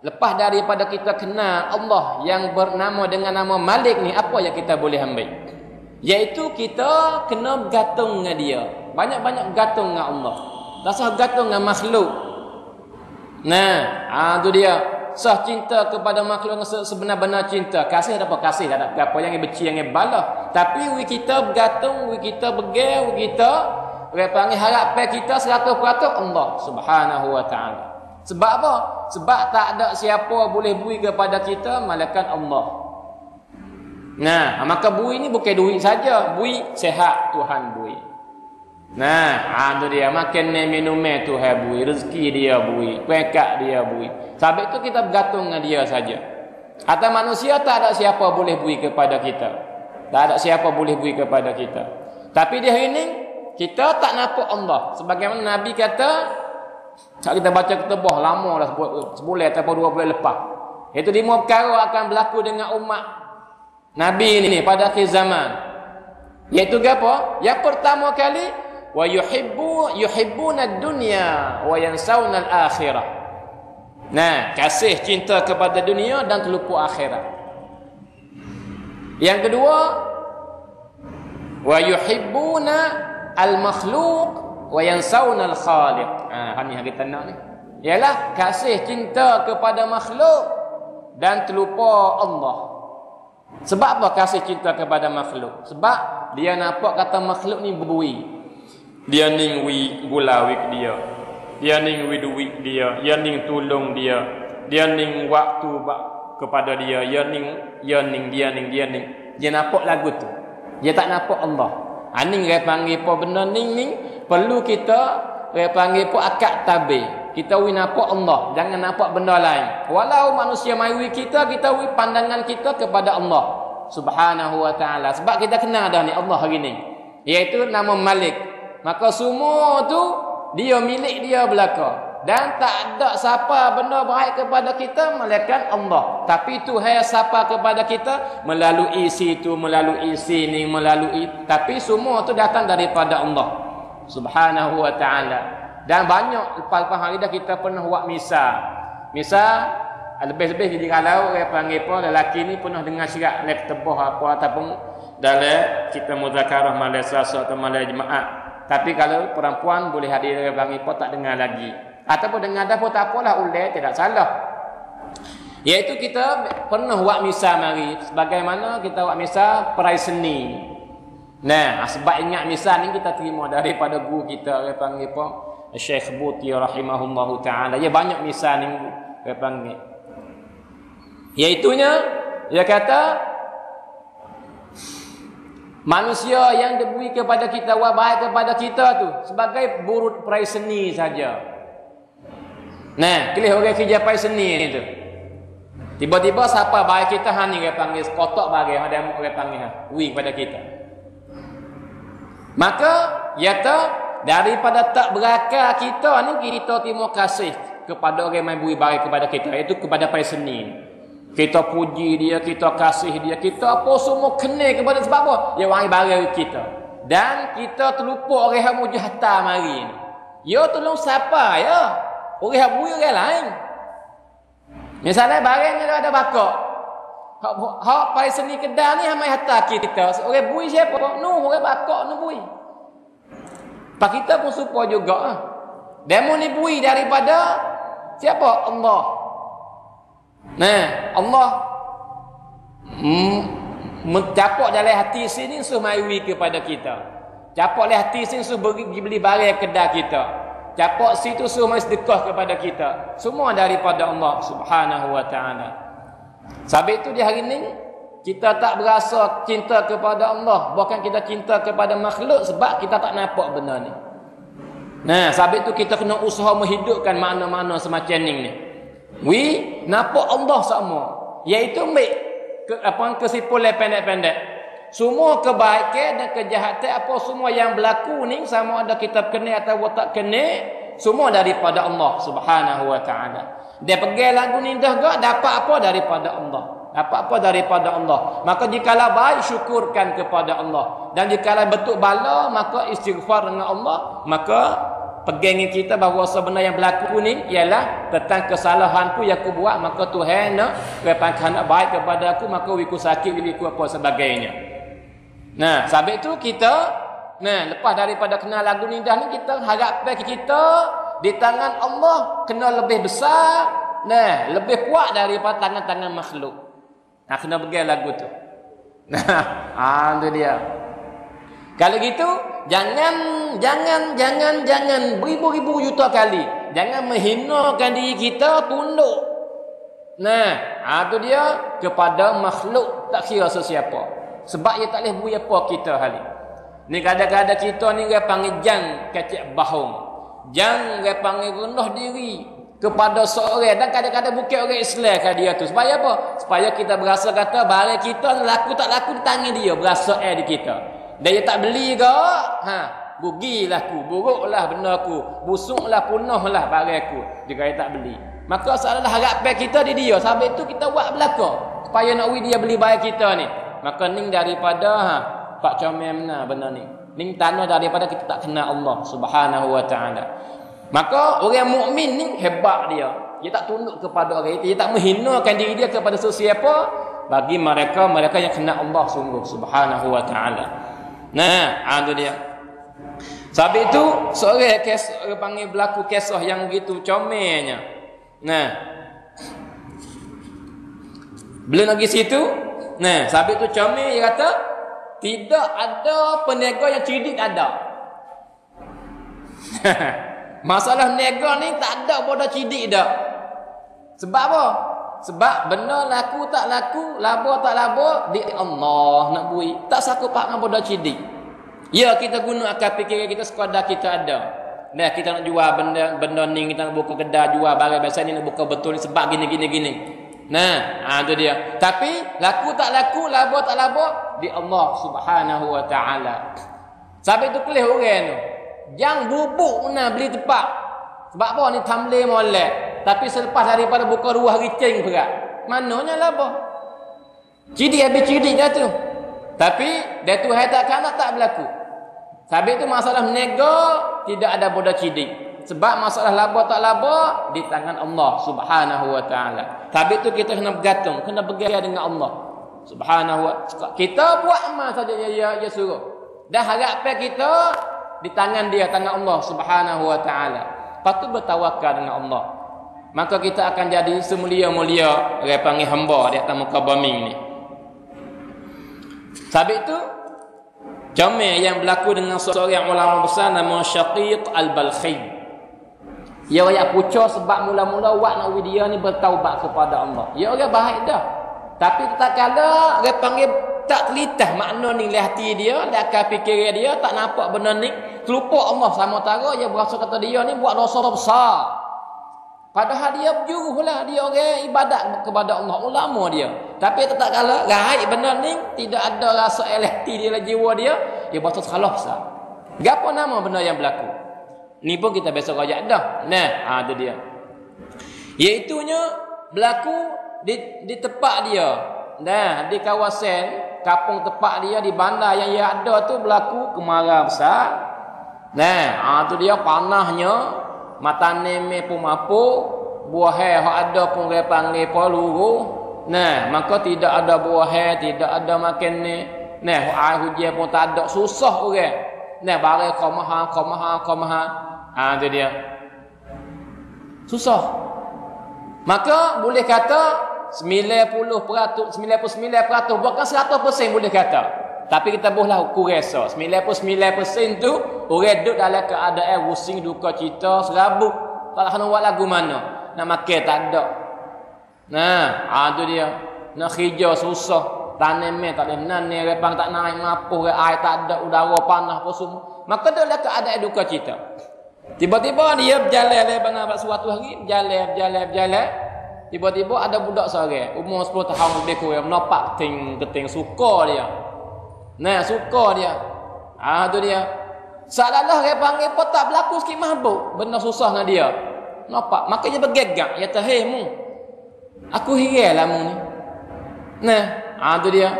lepas daripada kita kenal Allah yang bernama dengan nama Malik ni, apa yang kita boleh ambil? Iaitu kita kena bergantung dengan dia. Banyak-banyak bergantung dengan Allah. Tak sah bergantung dengan makhluk. Nah, tu dia. Sah cinta kepada makhluk sebenar-benar cinta. Kasih ada apa? Kasih tak ada apa yang benci, yang balah. Tapi kita bergantung, kita bergel, kita panggil harapan kita 100% Allah Subhanahu wa taala. Sebab apa? Sebab tak ada siapa boleh beri kepada kita malaikat Allah. Nah, maka beri ni bukan duit saja, beri sehat Tuhan beri. Nah, tu dia, makan minum Tuhan beri, rezeki dia beri, pekak dia beri. Sebab itu kita bergantung dengan dia saja. Atau manusia tak ada siapa boleh beri kepada kita. Tak ada siapa boleh beri kepada kita. Tapi di hari ini kita tak nampak Allah. Sebagaimana Nabi kata, tak kita baca ketubah lama dah, sebulan ataupun 2 bulan lepas. Itu 5 perkara akan berlaku dengan umat Nabi ini pada akhir zaman. Iaitu apa? Yang pertama kali, wa yuhibbuna ad-dunya wa yansawna al-akhirah. Nah, kasih cinta kepada dunia dan terlupa akhirat. Yang kedua, wa yuhibbuna al-makhluq wa yansawna al-khaliq. Ni yang kita nak ni. Ialah kasih cinta kepada makhluk dan terlupa Allah. Sebab apa kasih cinta kepada makhluk? Sebab dia nampak kata makhluk ni berbui. Dia ni wi gula wik dia. Dia ni wi duit dia, dia ni tolong dia. Dia ni waktu kepada dia, dia ni. Dia nampak lagu tu. Dia tak nampak Allah. Aning dia panggil apa benda ni perlu kita panggil apa akad tabir. Kita wi nampak Allah, jangan nampak benda lain. Walau manusia mai kita wi pandangan kita kepada Allah Subhanahu wa taala. Sebab kita kenal dah ni Allah hari ni. Iaitu nama Malik. Maka semua tu dia milik dia belaka. Dan tak ada siapa benda baik kepada kita malaikat Allah. Tapi Tuhan siapa kepada kita melalui situ, melalui sini, tapi semua tu datang daripada Allah Subhanahu wa ta'ala. Dan banyak lepas-lepas hari dah kita pernah buat misa. Misa lebih-lebih jadi kalau orang panggil apa lelaki ni pernah dengar syirak lek tebah apa ataupun dalam kita muzakarah malam Selasa atau malam Jumaat. Tapi kalau perempuan boleh hadir orang panggil apa tak dengar lagi. Ataupun dengar dah pun tak apalah, ulai tidak salah. Iaitu kita pernah buat misa mari. Sebagaimana kita buat misa perai seni. Nah, sebab ingat misa ni kita terima daripada guru kita, dia panggil apa? Syekh Buti rahimahullahu taala. Ya banyak misa ni dia panggil. Iaitunya dia kata manusia yang diberi kepada kita baik kepada kita tu sebagai burut perai seni saja. Nah, kelih orang kerja perai seni ni tu. Tiba-tiba siapa baik kita ni dia panggil kotak bagi ada orang panggil wi kepada kita. Maka yata daripada tak berakal kita ni kita terima kasih kepada orang yang beri baik kepada kita, iaitu kepada perai seni. Kita puji dia, kita kasih dia, kita apa semua kena kepada sebab apa? Dia bagi barang kita. Dan kita terlupa orang yang mujahata mari ni. Ya tolong siapa ya? Orang yang beri orang lain. Misalnya barang ni ada bakar. Hak perai seni Kedah ni hamai harta kita. Orang bui siapa? No, orang bakar no bui. Pak kita pun supaya juga. Demo ni bui daripada siapa? Allah. Nah, Allah mencapak dalam hati sini suruh mari kepada kita. Capak dalam hati sini suruh beli barang Kedah kita. Capak situ suruh mari sedekah kepada kita. Semua daripada Allah Subhanahu wa taala. Sebab itu di hari ini kita tak berasa cinta kepada Allah, bahkan kita cinta kepada makhluk sebab kita tak nampak benda ni. Nah, sebab itu kita kena usaha menghidupkan makna-makna semacam ni. nampak Allah sama. Iaitu kesimpulan pendek-pendek. Semua kebaikan dan kejahatan apa semua yang berlaku ni, sama ada kita kena atau tak kena, semua daripada Allah Subhanahu wa taala. Dia pergi lagu ni dah dapat apa daripada Allah. Dapat apa daripada Allah. Maka jikalau baik, syukurkan kepada Allah. Dan jikalau betul bala, maka istighfar dengan Allah. Maka pegangan kita bahawa sebenarnya yang berlaku ni ialah tentang kesalahanku yang aku buat, maka Tuhan nak nak baik kepada aku, maka wiku sakit, wiku apa sebagainya. Nah, sebab itu kita lepas daripada kenal lagu ni dah ni, kita harapkan kita di tangan Allah kena lebih besar, lebih kuat daripada tangan-tangan makhluk. Kena pergi lagu tu. Itu dia. Kalau gitu, jangan beribu-ribu juta kali jangan menghinakan diri kita tunduk. Itu dia kepada makhluk, tak kira sesiapa. Sebab ia tak boleh beri apa kita hari ni. Kadang-kadang kita ni dia panggil jang kecik bahong, jang dia panggil rendah diri kepada seorang, dan kadang-kadang bukan orang Islam kan dia tu. Supaya apa? Supaya kita berasa kata barang kita laku tak laku di tangan dia, berasa di kita. Dia tak beli ke? Rugilah aku, buruklah benda aku, busuklah, punahlah barang aku. Jika dia tak beli, maka salah harapan kita di dia. Sebab itu kita buat belaka supaya nak dia beli barang kita ni. Maka ni daripada Pak Comel benar benda ni. Ni tanah daripada kita tak kenal Allah Subhanahu wa taala. Maka orang mukmin ni hebat dia. Dia tak tunduk kepada orang, dia tak menghinakan diri dia kepada sesiapa bagi mereka yang kenal Allah sungguh Subhanahu wa taala. Itu dia. Sebab itu seorang panggil berlaku kisah yang begitu comelnya. Belum lagi situ. Sebab itu comel dia kata tidak ada peniaga yang cerdik ada. Masalah niaga ni tak ada bodoh cerdik dah. Sebab apa? Sebab benda laku tak laku, laba tak laba, di Allah nak bui. Tak saku pak dengan bodoh cerdik. Ya, kita guna akal fikiran kita sekadar kita ada. Kita nak jual benda ni, kita nak buka kedai jual barang biasa ni, nak buka betul ni sebab gini. Itu dia. Tapi laku tak laku, laba tak laba, di Allah Subhanahu wa taala. Sebab itu kelih orang tu. Jangan bubuk nak beli tempat. Sebab apa ni tamleh molek. Tapi selepas daripada buka ruah ricing berat. Mananya laba. Cidik habis cidik dah tu. Tapi dia tu hai tak nak tak berlaku. Sebab itu masalah nego tidak ada bodoh cidik. Sebab masalah laba tak laba di tangan Allah Subhanahu wa taala. Sebab itu kita kena bergantung, kena bergaya dengan Allah Subhanahu wa taala. Kita buat amal saja dia suruh. Dan harapan kita di tangan dia, tangan Allah Subhanahu wa taala. Lepas tu bertawakal dengan Allah. Maka kita akan jadi semulia-mulia orang panggil hamba di atas muka bumi ni. Sebab itu comel yang berlaku dengan seorang ulama besar nama Syaqiq Al-Balkhi. Dia orang pucuk sebab mula-mula wak nak dia ni bertaubat kepada Allah. Dia orang baik dah. Tapi tak kala dia panggil tak telitah makna ni dalam hati dia, dalam akal fikiran dia tak nampak benda ni, terlupa Allah sama tara, dia berasa kata dia ni buat dosa besar. Padahal dia berjuruhlah, dia orang ibadat kepada Allah, ulama dia. Tapi tak kala raih benda ni tidak ada rasa hati dia dalam jiwa dia berasa salah besar. Gapo nama benda yang berlaku? Ni pun kita biasa rajak dah. Itu dia. Iaitunya berlaku di tempat dia. Di kawasan kampung tempat dia, di bandar yang dia ada tu berlaku kemarau besar. Itu dia panahnya, matane me pun mampu, buah hak ada pun dia panggil peluru. Maka tidak ada buah, tidak ada makan ni. Air hujan pun tak ada, susah orang. Barang komaha. Itu dia. Susah. Maka boleh kata 99%, bukan 100% boleh kata. Tapi kita bolehlah ukur rasa. 99% tu orang duduk dalam keadaan rusing, duka cita, serabut. Tak nak buat lagu mana. Nak makan tak ada. Itu dia. Nak kerja susah. Tanam tak ada nanai, repang tak naik mapuh, air tak ada, udara panas apa semua. Maka dia dalam keadaan duka cita. Tiba-tiba dia berjalan lepas suatu hari, berjalan. Tiba-tiba ada budak seorang umur 10 tahun lebih kurang nampak keting suka dia. Nah, suka dia. Tu dia. Salah dia panggil apa tak berlaku sikit mabuk. Benda susah dengan dia. Nampak? Makanya bergegak. Ya tak, "Hei mu. Aku hiralah mu ni." Nah, tu dia.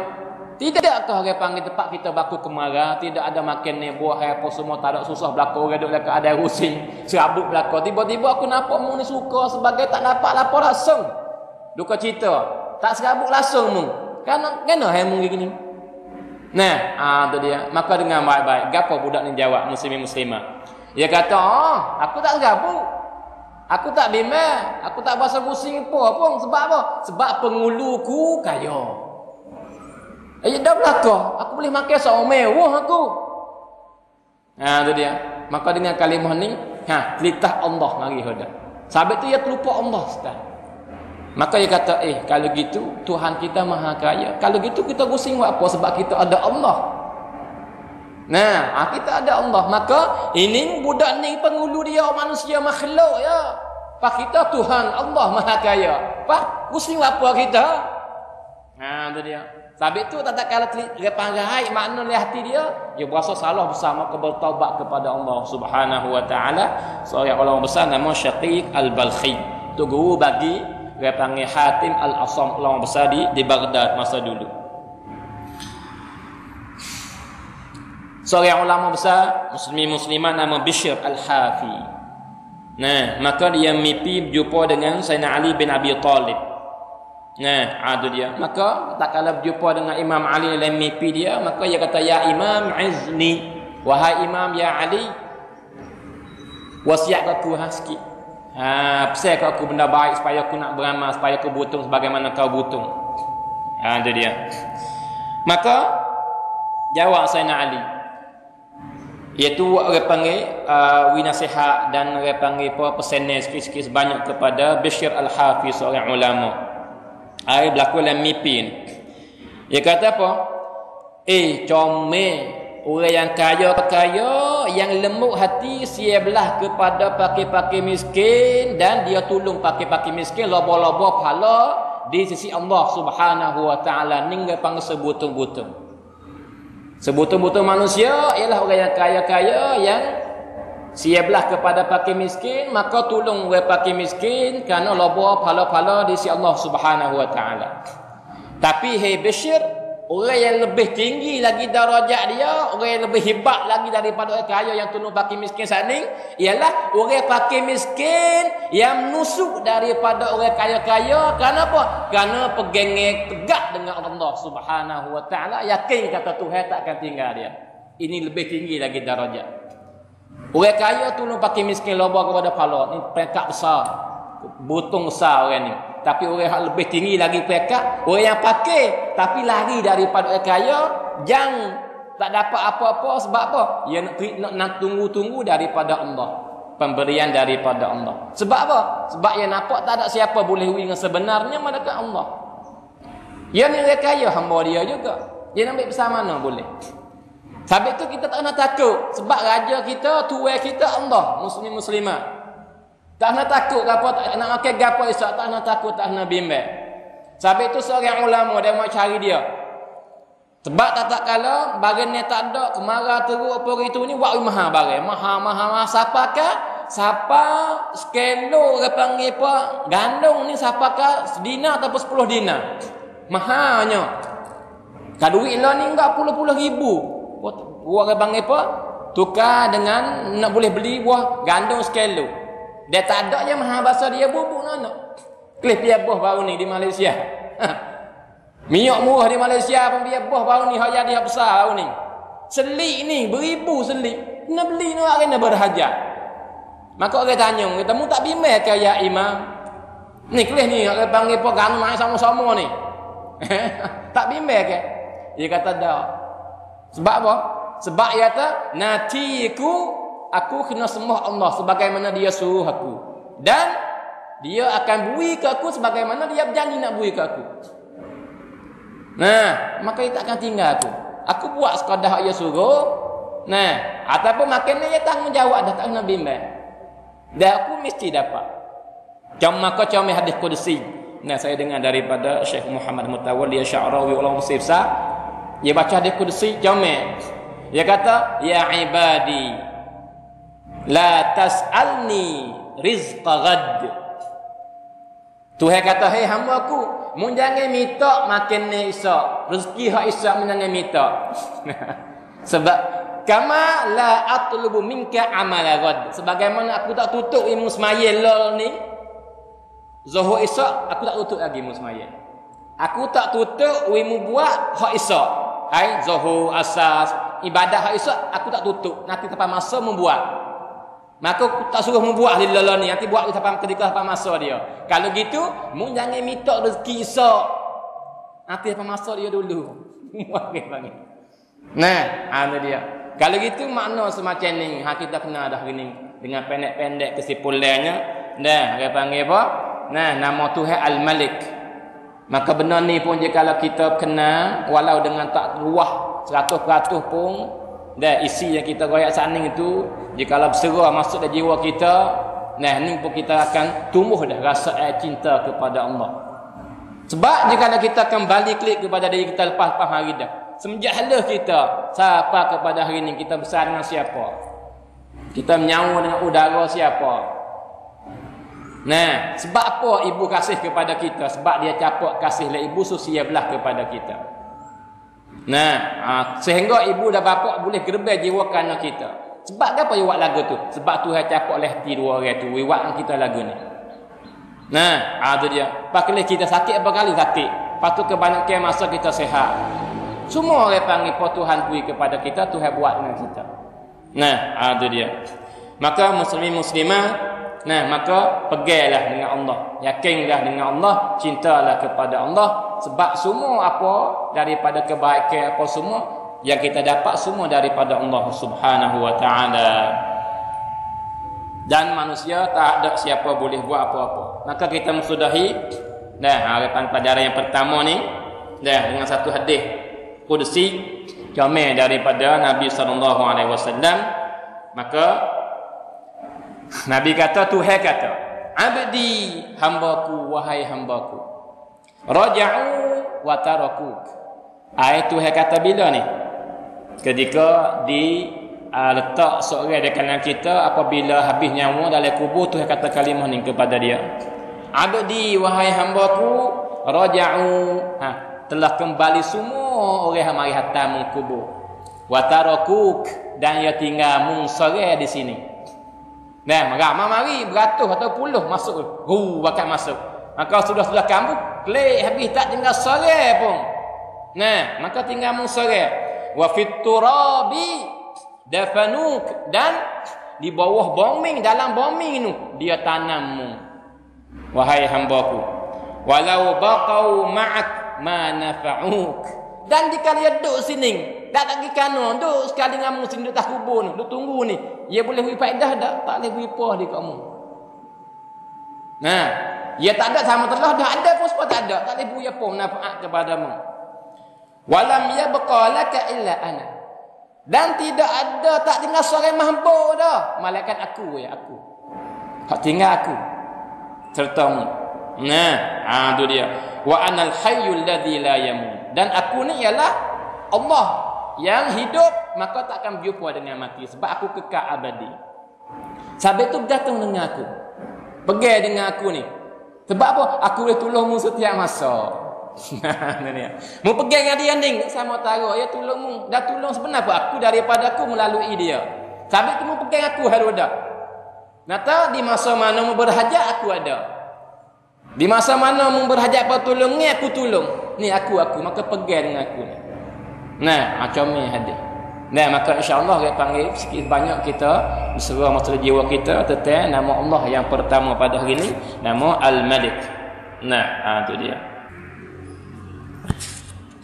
Tidakkah dia panggil tempat kita baku kemarah, tidak ada makan ni buah apa semua tak ada susah berlaku orang duk dekat ada rusing, serabut berlaku. Tiba-tiba aku nampak mu ni suka sebagai tak dapat lapor langsung. Duka cita, tak serabut langsung mu. Kena hai mu gini. Nah, tu dia. Maka dengan baik-baik, gapo budak ni jawab muslimin-muslimah. Dia kata, aku tak serabut. Aku tak bimbang, aku tak bahasa rusing pun. Sebab apa? Sebab penguluku kaya. Dah belakang, aku boleh makan seorang mewah aku. Tu dia. Maka dengan kalimah ni, telitah Allah mari hoda. Sabit tu dia terlupa Allah Ustaz. Maka dia kata, kalau gitu Tuhan kita maha kaya. Kalau gitu kita pusing buat apa? Sebab kita ada Allah. Nah, kita ada Allah. Maka ini budak ni pengulu dia manusia makhluk ya. Pak kita Tuhan Allah maha kaya. Pak pusing buat apa kita? Tu dia. Sabit tu tak kala repang-rai makna di hati dia berasa salah bersama bertaubat kepada Allah Subhanahu wa taala. Seorang ulama besar nama Syaqiq Al-Balkhi. Tu guru bagi repangi Hatim Al-Asam, ulama besar di Baghdad masa dulu. Seorang ulama besar musliman nama Bishr Al-Hafi. Nah, maka dia mimpi berjumpa dengan Sayyidina Ali bin Abi Thalib. Nah, tu dia. Maka tak kala berjumpa dengan Imam Ali dalam mimpi dia, maka dia kata, "Ya Imam, izni." Wahai Imam, ya Ali, wasiat aku sikit. Pesan aku benda baik supaya aku nak beramal, supaya aku butung sebagaimana kau butung. Tu dia. Maka jawab Sayyidina Ali. Iaitu orang panggil winasihat dan orang panggil pesanan sikit-sikit sebanyak kepada Bishr Al-Hafi, seorang ulama. Ai berlaku dalam mimpi ni. Dia kata apa? Comel orang yang kaya yang lembut hati belah kepada pakir-pakir miskin dan dia tolong pakir-pakir miskin lobo-lobo pahala di sisi Allah Subhanahu wa taala. Ning dia panggil sebutung-butung. Sebutung-butung manusia ialah orang yang kaya yang belah kepada pakir miskin, maka tolong orang pakir miskin kerana lobo pahala-pahala di sisi Allah Subhanahu wa taala. Tapi Bishr, orang yang lebih tinggi lagi darajat dia, orang yang lebih hebat lagi daripada orang kaya yang tolong pakir miskin saat ni, ialah orang pakir miskin yang menusuk daripada orang kaya-kaya. Kenapa? Kerana pegangan tegak dengan Allah Subhanahu wa taala, yakin kata Tuhan tak akan tinggal dia. Ini lebih tinggi lagi darajat. Orang kaya tolong pakai miskin loba kepada pahala. Ni peringkat besar. Butung besar orang ni. Tapi orang yang lebih tinggi lagi peringkat, orang yang pakai tapi lari daripada orang kaya, yang tak dapat apa-apa sebab apa? Dia nak tunggu-tunggu daripada Allah. Pemberian daripada Allah. Sebab apa? Sebab dia nampak tak ada siapa boleh dengan sebenarnya malaikat Allah. Dia ni orang kaya, hamba dia juga. Dia nak ambil bersama mana boleh? Sebab itu kita tak nak takut. Sebab raja kita, tuan kita Allah, muslim-muslimah. Tak nak takut gapo, tak nak makan gapo esok, tak nak takut, tak nak bimbang. Sebab itu seorang ulama dia mau cari dia. Sebab tak kala barang ni tak ada, kemarah teruk apa gitu ni buat mahal barang. Mahal siapa sekilo orang panggil apa? Gandung ni siapa dinar atau 10 dinar. Mahalnya. Kalau duit lah ni enggak puluh-puluh ribu. Buah orang panggil apa? Tukar dengan nak boleh beli buah gandum sekilo. Dia tak ada je mahal bahasa dia bubuk nak. Kelih biar buah baru ni di Malaysia. Minyak murah di Malaysia pun biar buah baru ni hak jadi besar baru ni. Selik ni beribu selik. Nak beli ni orang kena berhajat. Maka orang tanya, kata mu tak bimbang ke ya Imam? Ni kelih ni orang panggil apa gandum sama-sama ni. Tak bimbang ke? Dia kata dak. Sebab apa? Sebab dia kata, aku kena sembah Allah sebagaimana dia suruh aku. Dan dia akan bui ke aku sebagaimana dia berjanji nak bui ke aku. Nah, maka dia tak akan tinggal aku. Aku buat sekadar dia suruh. Nah, ataupun makan dia tanggungjawab dah, tak kena bimbang. Dan aku mesti dapat. Maka hadis qudsi. Nah, saya dengar daripada Syekh Muhammad Mutawalli Sya'rawi ulama Sifsa, dia baca di kursi jami'. Dia kata, ya ibadi la tas'alni rizqa ghad. Tuhan kata, hei hamba aku, mun jangan minta makan ni esok, rezeki hak esok mun jangan minta. Sebab kama la atlubu minka amala ghad, sebagaimana aku tak tutup ilmu semaya lol ni, zuhur esok aku tak tutup lagi ilmu semaya. Aku tak tutup ilmu buat hak esok. Hai zuhur, asas, ibadah hak esok aku tak tutup. Nanti sampai masa membuat. Maka aku tak suruh membuat lilala ni, nanti buat sampai ketika sampai masa dia. Kalau gitu, mu jangan minta rezeki esok. Nanti sampai masa dia dulu. Nah, itu dia. Kalau gitu makna semacam ni, kita kena dah gini dengan pendek-pendek kesimpulannya. Nah, dia panggil apa? Nah, nama Tuhan Al-Malik. Maka benar ni pun jika kita kena walau dengan tak luah 100% pun, dan isi yang kita royak saning itu, jikalau berserah masuk dalam jiwa kita, nah ni pun kita akan tumbuh dah rasa cinta kepada Allah. Sebab jikalau kita kembali klik kepada diri kita lepas hari dah, semenjak hala kita siapa kepada hari ni, kita besar dengan siapa, kita menyawa dengan udara siapa. Nah, sebab apa ibu kasih kepada kita? Sebab dia capak kasih lah ibu susia belah kepada kita. Nah, sehingga ibu dan bapa boleh gerbel jiwa kanan kita. Sebab apa dia buat lagu tu? Sebab Tuhan capak leh hati dua orang tu, wiwak kita lagu ni. Nah, tu dia. Paklah kita sakit apa kali sakit. Patut kebanyakan masa kita sehat. Semua orang panggil po Tuhan beri kepada kita, Tuhan buat dengan kita. Nah, tu dia. Maka muslimin muslimah, nah, maka pegailah dengan Allah. Yakinlah dengan Allah, cintalah kepada Allah. Sebab semua apa daripada kebaikan apa semua yang kita dapat semua daripada Allah Subhanahu wa taala. Dan manusia tak ada siapa boleh buat apa-apa. Maka kita mensudahi harapan pelajaran yang pertama ni dengan satu hadis qudsi jami' daripada Nabi sallallahu alaihi wasallam. Maka Nabi kata, Tuhan kata, abdi, hambaku, wahai hambaku, raja'u wa tarakuk. Tuhan kata bila ni? Ketika letak seorang di kanan kita, apabila habis nyawa dalam kubur, Tuhan kata kalimah ni kepada dia, abdi, wahai hambaku, raja'u, telah kembali semua orang yang mari hatam kubur, wa tarakuk, dan ia tinggal mung seorang di sini. Nah, ramai mari beratus atau puluh masuk. Bakal masuk. Maka sudah kamu klik habis tak tinggal sore pun. Nah, maka tinggal mung sore. Wa fit turabi dafanuk, dan di bawah bombing, dalam bombing tu dia tanammu. Wahai hambaku, walau baqau ma'ak ma nafa'uk. Dan jika dia duduk sini, tak lagi kano, duduk sekali dengan mu sini, duduk tak kubur ni, duduk tunggu ni, dia boleh beri faedah dah, tak boleh beri apa di kamu. Nah, dia tak ada sama telah dah ada pun sebab tak ada, tak boleh beri apa manfaat kepadamu. Walam yabqa laka illa ana. Dan tidak ada, tak tinggal seorang mahbub dah, malaikat aku, ya aku. Tak tinggal aku sertamu. Nah, itu dia. Wa anal hayyul ladzi la yamut. Dan aku ni ialah Allah yang hidup, maka tak akan berjumpa dengan mati, sebab aku kekal abadi. Sahabat tu datang dengan aku, pergi dengan aku ni. Sebab apa? Aku boleh tolongmu setiap masa. Mu pergi dengan dia ni sama taruh, ya tolongmu. Dah tolong sebenarnya apa? Aku daripada aku melalui dia. Sahabat tu mu pergi dengan aku harudah. Nata di masa mana mu berhajat aku ada. Di masa mana mu berhajat apa tolong ni aku tolong. Ni aku maka pergi dengan aku ni. Nah, macam ni hadis. Nah, maka insya-Allah dia panggil sikit banyak kita berserah masa jiwa kita tentang nama Allah yang pertama pada hari ini, nama Al-Malik. Nah, itu dia.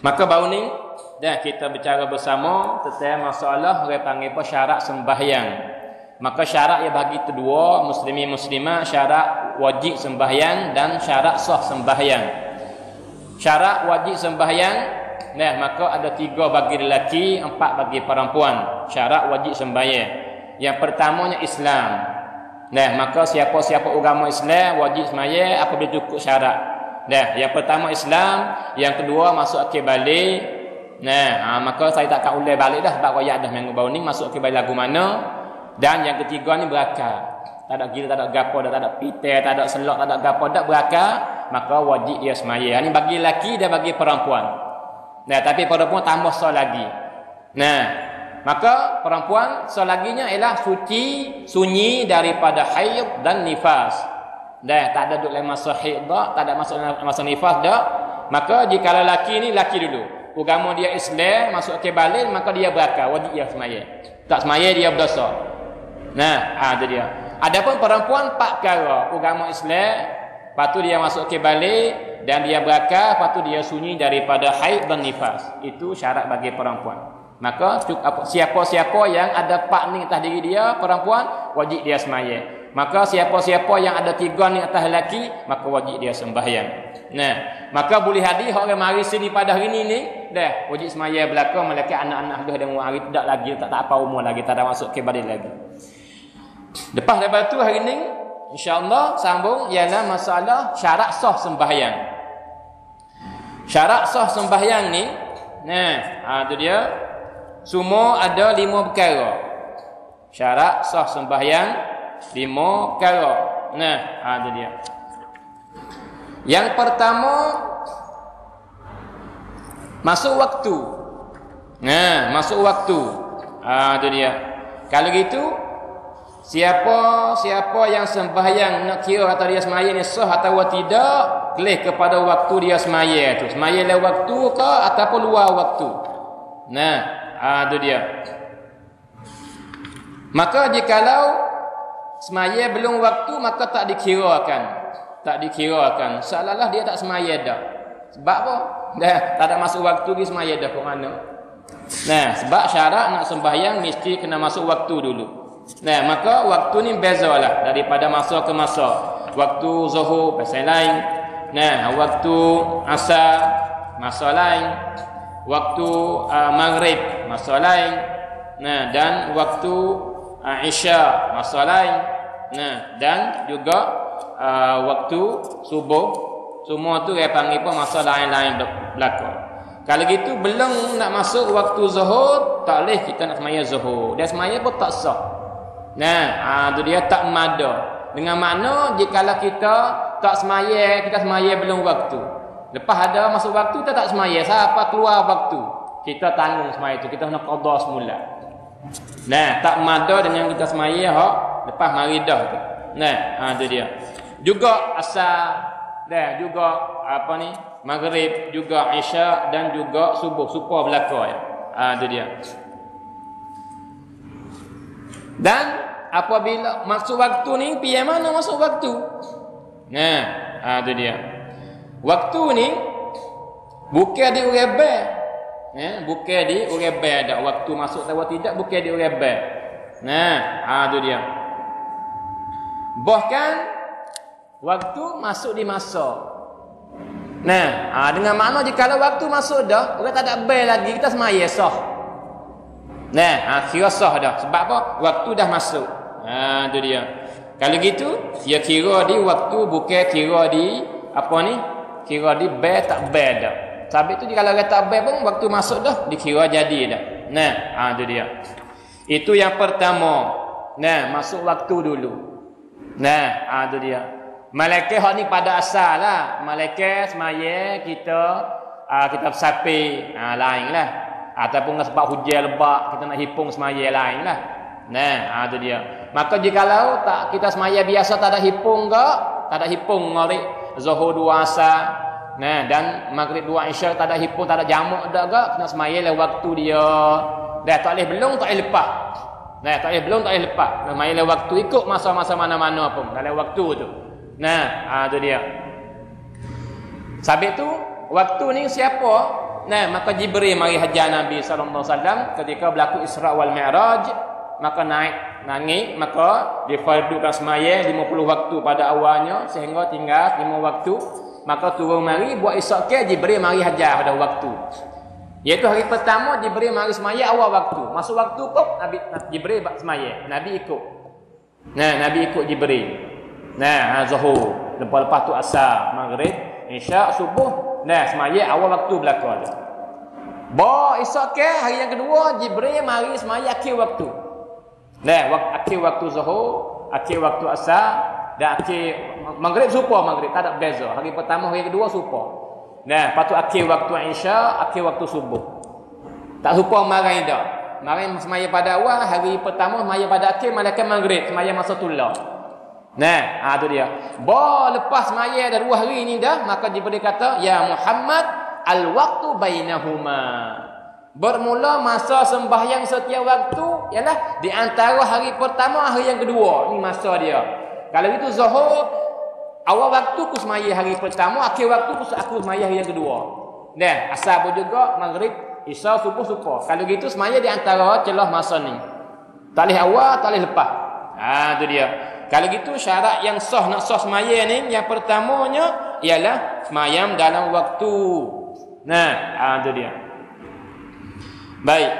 Maka baru ni dah kita bicara bersama tentang masalah dia panggil apa syarat sembahyang. Maka syarat yang bagi kedua muslimin muslimah, syarat wajib sembahyang dan syarat sah sembahyang. Syarat wajib sembahyang, nah maka ada 3 bagi lelaki, 4 bagi perempuan. Syarat wajib sembahyang. Yang pertamanya Islam. Nah, maka siapa-siapa agama Islam wajib sembahyang apabila cukup syarat. Dah, yang pertama Islam, yang kedua masuk akhir balik. Maka saya tak akan ulai balik dah sebab royak dah minggu baru ni masuk akhir balik lagu mana. Dan yang ketiga ni berakal. Tak ada gila, tak ada gapo, tak ada pitai, tak ada selok, tak ada gapo, tak berakal, maka wajib dia semaya. Ini bagi lelaki dan bagi perempuan. Tapi perempuan tambah sah lagi. Maka perempuan sah laginya ialah sunyi daripada haid dan nifas. Tak ada duduk dalam masa haid dah, tak ada masa nifas dah. Maka jika lelaki ni lelaki dulu, agama dia Islam, masuk ke balik, maka dia berakal, wajib dia semaya. Tak semaya dia berdosa. Itu dia. Adapun perempuan 4 perkara, agama Islam, lepas tu dia masuk ke balik dan dia berakal, lepas tu dia sunyi daripada haid dan nifas. Itu syarat bagi perempuan. Maka siapa-siapa yang ada 4 ni atas diri dia, perempuan, wajib dia semaya. Maka siapa-siapa yang ada 3 ni atas lelaki, maka wajib dia sembahyang. Maka boleh hadir orang mari sini pada hari ni dah wajib semaya belakang melaki anak-anak dah dan hari tak lagi tak apa umur lagi, tak ada masuk ke balik lagi. Lepas daripada tu hari ni insya-Allah sambung ialah masalah syarat sah sembahyang. Syarat sah sembahyang ni itu dia semua ada 5 perkara. Syarat sah sembahyang 5 perkara. Itu dia. Yang pertama masuk waktu. Masuk waktu. Itu dia. Kalau gitu siapa yang sembahyang nak kira atau dia semaya ni sah atau tidak, kelih kepada waktu dia semaya tu. Semaya le waktu ke ataupun luar waktu. Itu dia. Maka jikalau semaya belum waktu maka tak dikirakan. Tak dikirakan. Seolah-olah dia tak semaya dah. Sebab apa? Tak ada masuk waktu dia semaya dah ke mana. Sebab syarat nak sembahyang mesti kena masuk waktu dulu. Maka waktu ni bezalah daripada masa ke masa. Waktu zuhur pasal lain. Waktu asar masa lain. Waktu maghrib masa lain. Dan waktu isya masa lain. Dan juga waktu subuh. Semua tu dia panggil pun masa lain-lain berlaku. Kalau gitu belum nak masuk waktu zuhur, tak boleh kita nak semaya zuhur. Dia semaya pun tak sah. Itu dia tak mada. Dengan makna jikalau kita tak semaya, kita semaya belum waktu. Lepas ada masuk waktu kita tak semaya, siapa keluar waktu, kita tanggung semaya itu, kita nak qada semula. Tak mada dengan kita semaya lepas maridah tu. Itu dia. Juga asar, juga maghrib, juga isya dan juga subuh berlaku ya. Itu dia. Dan apabila masuk waktu ni piye mana masuk waktu? Itu dia. Waktu ni bukan di urebe. Bukan di urebe ada waktu masuk atau tidak, bukan di urebe. Itu dia. Bahkan waktu masuk di masa. Dengan makna jika waktu masuk dah, orang tak ada bel lagi, kita semaya sah. Kira sah dah. Sebab apa? Waktu dah masuk. Itu dia. Kalau gitu, dia kira di waktu, bukan kira di kira di bel tak bel dah. Sebab itu kalau orang tak bel pun waktu masuk dah, dikira jadi dah. Itu dia. Itu yang pertama. Masuk waktu dulu. Itu dia. Malaikat hak ni pada asal lah. Malaikat semaya kita bersapi lain lah. Ataupun sebab hujan lebat kita nak hipung semaya lain lah. Itu dia. Maka jikalau tak kita semaya biasa tak ada hipung ke, tak ada hipung ngari zuhur 2 asar, dan maghrib 2 isya tak ada hipung, tak ada jamak dak ke, kena semaya le waktu dia. Dah tak boleh belum tak boleh lepas. Tak boleh belum tak boleh lepas. Semaya le waktu ikut masa-masa mana-mana pun dalam waktu tu. Itu dia. Sabit tu waktu ni siapa? Maka Jibril mari hajar Nabi sallallahu alaihi wasallam ketika berlaku Isra wal Mi'raj, maka naik, maka difardukan semaya 50 waktu pada awalnya sehingga tinggal 5 waktu. Maka turun mari buat isyak ke Jibril mari hajar pada waktu. Iaitu hari pertama Jibril mari semaya awal waktu. Masuk waktu pun Nabi Jibril semaya. Nabi ikut. Nabi ikut Jibril. Zuhur, lepas tu asar, maghrib, Isyak, subuh. Nah, semaya awal waktu belaka tu. Esok ke hari yang kedua Jibril mari semaya akhir waktu. Nah, akhir waktu Zuhur, akhir waktu Asar dan akhir Maghrib serupa Maghrib, tak ada beza. Hari pertama, hari kedua serupa. Nah, lepas tu akhir waktu Isyak, akhir waktu subuh. Tak serupa mari dah. Mari semaya pada awal, hari pertama semaya pada akhir, malaikat Maghrib semaya masa tulah. Nah, tu dia. Lepas semaya dah 2 hari ni dah, maka Jibril kata, "Ya Muhammad, al-waqtu bainahuma." Bermula masa sembahyang setiap waktu ialah di antara hari pertama hari yang kedua. Ni masa dia. Kalau itu Zuhur, awal waktu ku semaya hari pertama, akhir waktu aku semaya hari yang kedua. Nah, Asar pun juga, Maghrib, Isya, subuh supa. Kalau gitu semaya di antara celah masa ni. Tak boleh awal, tak boleh lepas. Tu dia. Kalau gitu syarat yang sah nak sah semaya ni, yang pertamanya ialah semayam dalam waktu. Nah, tu dia. Baik.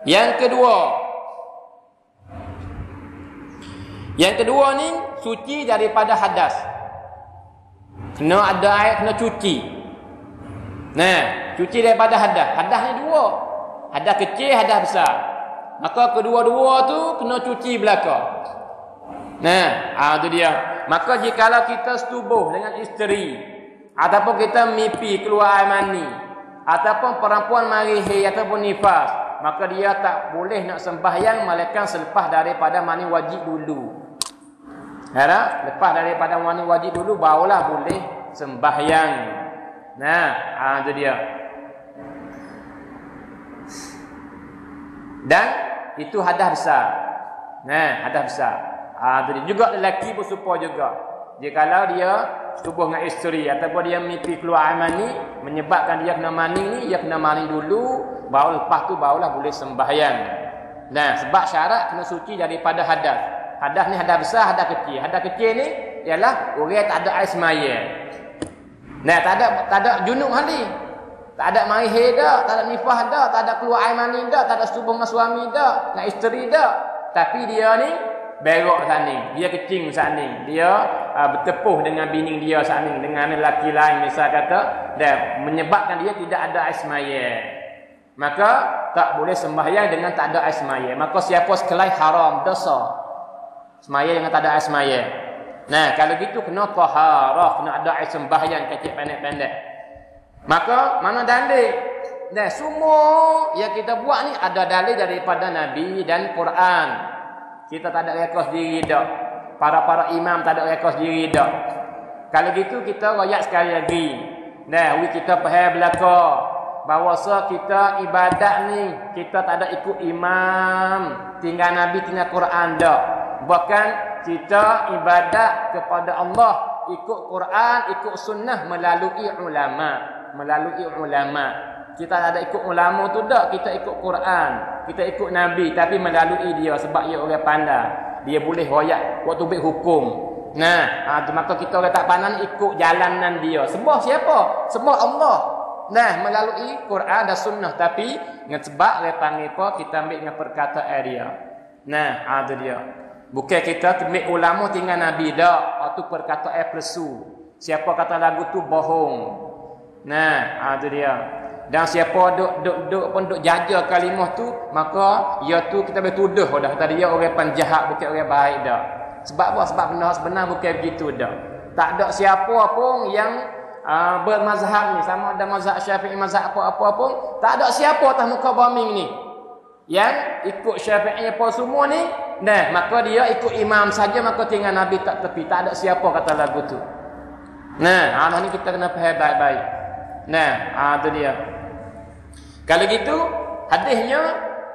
Yang kedua ni suci daripada hadas. Kena ada air, kena cuci. Nah, cuci daripada hadas. Hadas ni 2. Hadas kecil, hadas besar. Maka kedua-dua tu kena cuci belaka. Nah, tu dia. Maka jikalau kita setubuh dengan isteri ataupun kita mimpi keluar air mani ataupun perempuan mari haid ataupun nifas, maka dia tak boleh nak sembahyang melainkan selepas daripada mani wajib dulu. Lepas daripada mani wajib dulu barulah boleh sembahyang. Nah, itu dia. Dan itu hadas besar. Nah, hadas besar. Jadi juga lelaki pun serupa juga. Jikalau dia setubuh dengan isteri ataupun dia mimpi keluar air mani menyebabkan dia kena mani ni, dia kena mani dulu, baru lepas tu barulah boleh sembahyang. Nah, sebab syarat kena suci daripada hadas. Hadas ni hadas besar, hadas kecil. Hadas kecil ni ialah orang tak ada air semaya. Nah, tak ada junub hali. Tak ada mari haid dah, tak ada nifas dah, tak ada keluar air mani dah, tak ada setubuh dengan suami dah, dengan isteri dah. Tapi dia ni berok sana, dia kecing sana, dia bertepuh dengan bini dia sana, dengan lelaki lain misal kata, dan menyebabkan dia tidak ada air semaya. Maka tak boleh sembahyang dengan tak ada air semaya. Maka siapa sekali haram, dosa semaya dengan tak ada air semaya. Nah, kalau gitu kena taharah, kena ada air sembahyang kecil pendek-pendek. Maka mana dalil? Nah, semua yang kita buat ni ada dalil daripada Nabi dan Quran. Kita tak ada rekod sendiri dah. Para imam tak ada rekod sendiri dah. Kalau gitu kita royak sekali lagi. Nah, kita faham belaka bahawa kita ibadat ni kita tak ada ikut imam, tinggal Nabi, tinggal Quran dah. Bahkan kita ibadat kepada Allah ikut Quran, ikut sunnah melalui ulama. Kita tak ada ikut ulama tu dah, kita ikut Quran, kita ikut Nabi, tapi melalui dia sebab dia orang pandai. Dia boleh royak waktu buat hukum. Nah, maka kita orang tak pandai ikut jalanan dia. Sebab siapa? Sebab Allah. Nah, melalui Quran dan sunnah, tapi sebab dia panggil apa, kita ambil dengan perkataan dia. Nah, itu dia. Bukan kita ambil ulama tinggal Nabi dah, waktu perkataan palsu. Siapa kata lagu tu bohong. Nah, itu dia. Dan siapa duk jaga kalimah tu, maka ia tu kita boleh tuduh dah kata dia orang penjahat, bukan orang baik dah. Sebab apa? Sebab benar sebenar bukan begitu dah. Tak ada siapa pun yang bermazhab ni, sama ada mazhab Syafi'i, mazhab apa-apa pun, tak ada siapa atas muka bumi ni yang ikut Syafi'i apa semua ni. Nah, maka dia ikut imam saja, maka tinggal Nabi tak tepi. Tak ada siapa kata lagu tu. Nah, ni kita kena faham baik-baik. Nah, itu dia. Kalau gitu, hadisnya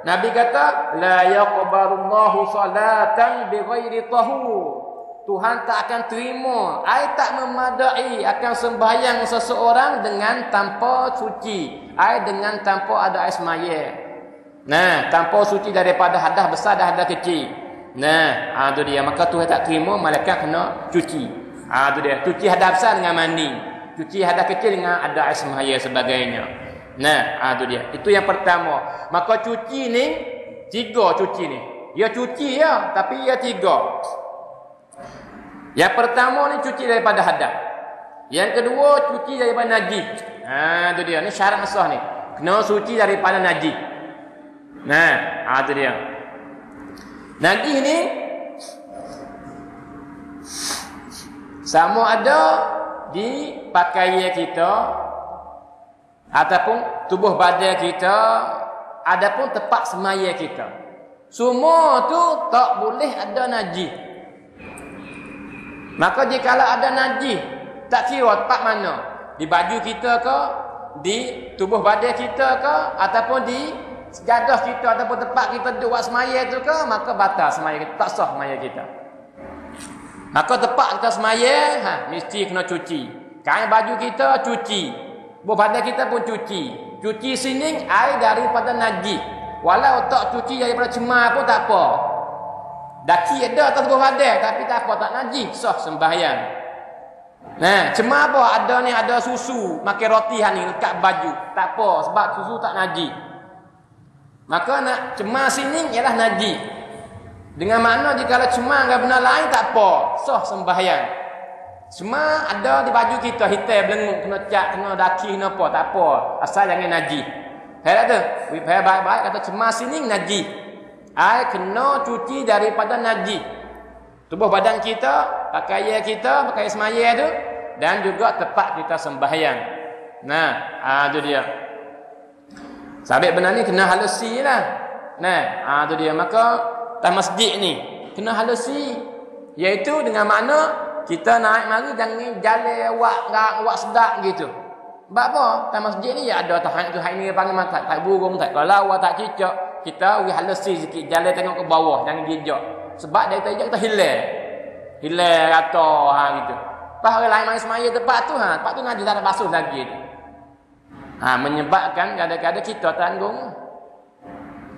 Nabi kata, la yaqbalullahu salatan bighairi tahur. Tuhan tak akan terima, tak memadai akan sembahyang seseorang dengan tanpa suci, dengan tanpa ada air semaya. Nah, tanpa suci daripada hadas besar dan hadas kecil. Nah, itu dia. Maka Tuhan tak terima, malaikat kena cuci. Itu dia. Cuci hadas besar dengan mandi, cuci hadas kecil dengan ada air semaya sebagainya. Nah, itu dia. Itu yang pertama. Maka cuci ni 3 cuci ni. Ya cuci ya, tapi ya 3. Yang pertama ni cuci daripada hadas. Yang kedua, cuci daripada najis. Itu dia. Ni syarat sah ni. Kena suci daripada najis. Itu dia. Najis ni sama ada di pakaian kita ataupun tubuh badan kita, adapun tempat semaya kita. Semua tu tak boleh ada najis. Maka jika ada najis, tak kira tempat mana, di baju kita ke, di tubuh badan kita ke, ataupun di sejadah kita ataupun tempat kita duduk buat semaya tu ke, maka batal semaya kita, tak sah semaya kita. Maka tempat kita semaya mesti kena cuci. Kain baju kita cuci, tubuh badan kita pun cuci. Cuci sini air daripada najis. Walau tak cuci daripada cemar pun tak apa. Daki ada atas tubuh badan tapi tak apa, tak najis, sah sembahyang. Cemar apa? Ada ni, ada susu, makan roti ni lekat baju. Tak apa sebab susu tak najis. Maka nak cemar sini ialah najis. Dengan makna jika cemar dengan benda lain tak apa, sah sembahyang. Cemar ada di baju kita, hitam belengut, kena cat, kena daki, kena apa, tak apa. Asal jangan najis. Saya kata, saya baik-baik kata cemar sini najis. Air kena cuci daripada najis. Tubuh badan kita, pakaian kita, pakaian semaya tu, dan juga tempat kita sembahyang. Itu dia. Sabit benda ni kena halusi lah. Itu dia. Maka atas masjid ni kena halusi, iaitu dengan makna kita naik mari jangan jalan wak sedap gitu. Sebab apa? Atas masjid ni ya ada tahan tu hari ni panggil tak burung, tak kalau tak cicak, kita we halusi sikit, jalan tengok ke bawah, jangan gijak. Sebab dari tajak kita hilang rata gitu. Pas orang lain mari semaya tempat tu nanti tak ada basuh lagi. Menyebabkan kadang-kadang kita tanggung.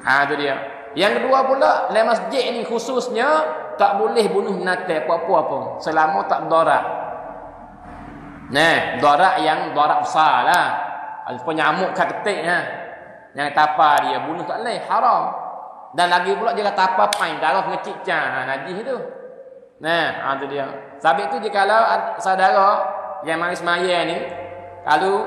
Itu dia. Yang kedua pula, dalam masjid ni khususnya tak boleh bunuh binatang apa-apa selama tak berdarat. Darat yang darat besar lah. Alfa nyamuk kat ketik yang tapar dia bunuh tak boleh, haram. Dan lagi pula dia kata apa pain darah ngecik najis itu. Itu dia. Sebab itu jikalau saudara yang mari semaya ni, kalau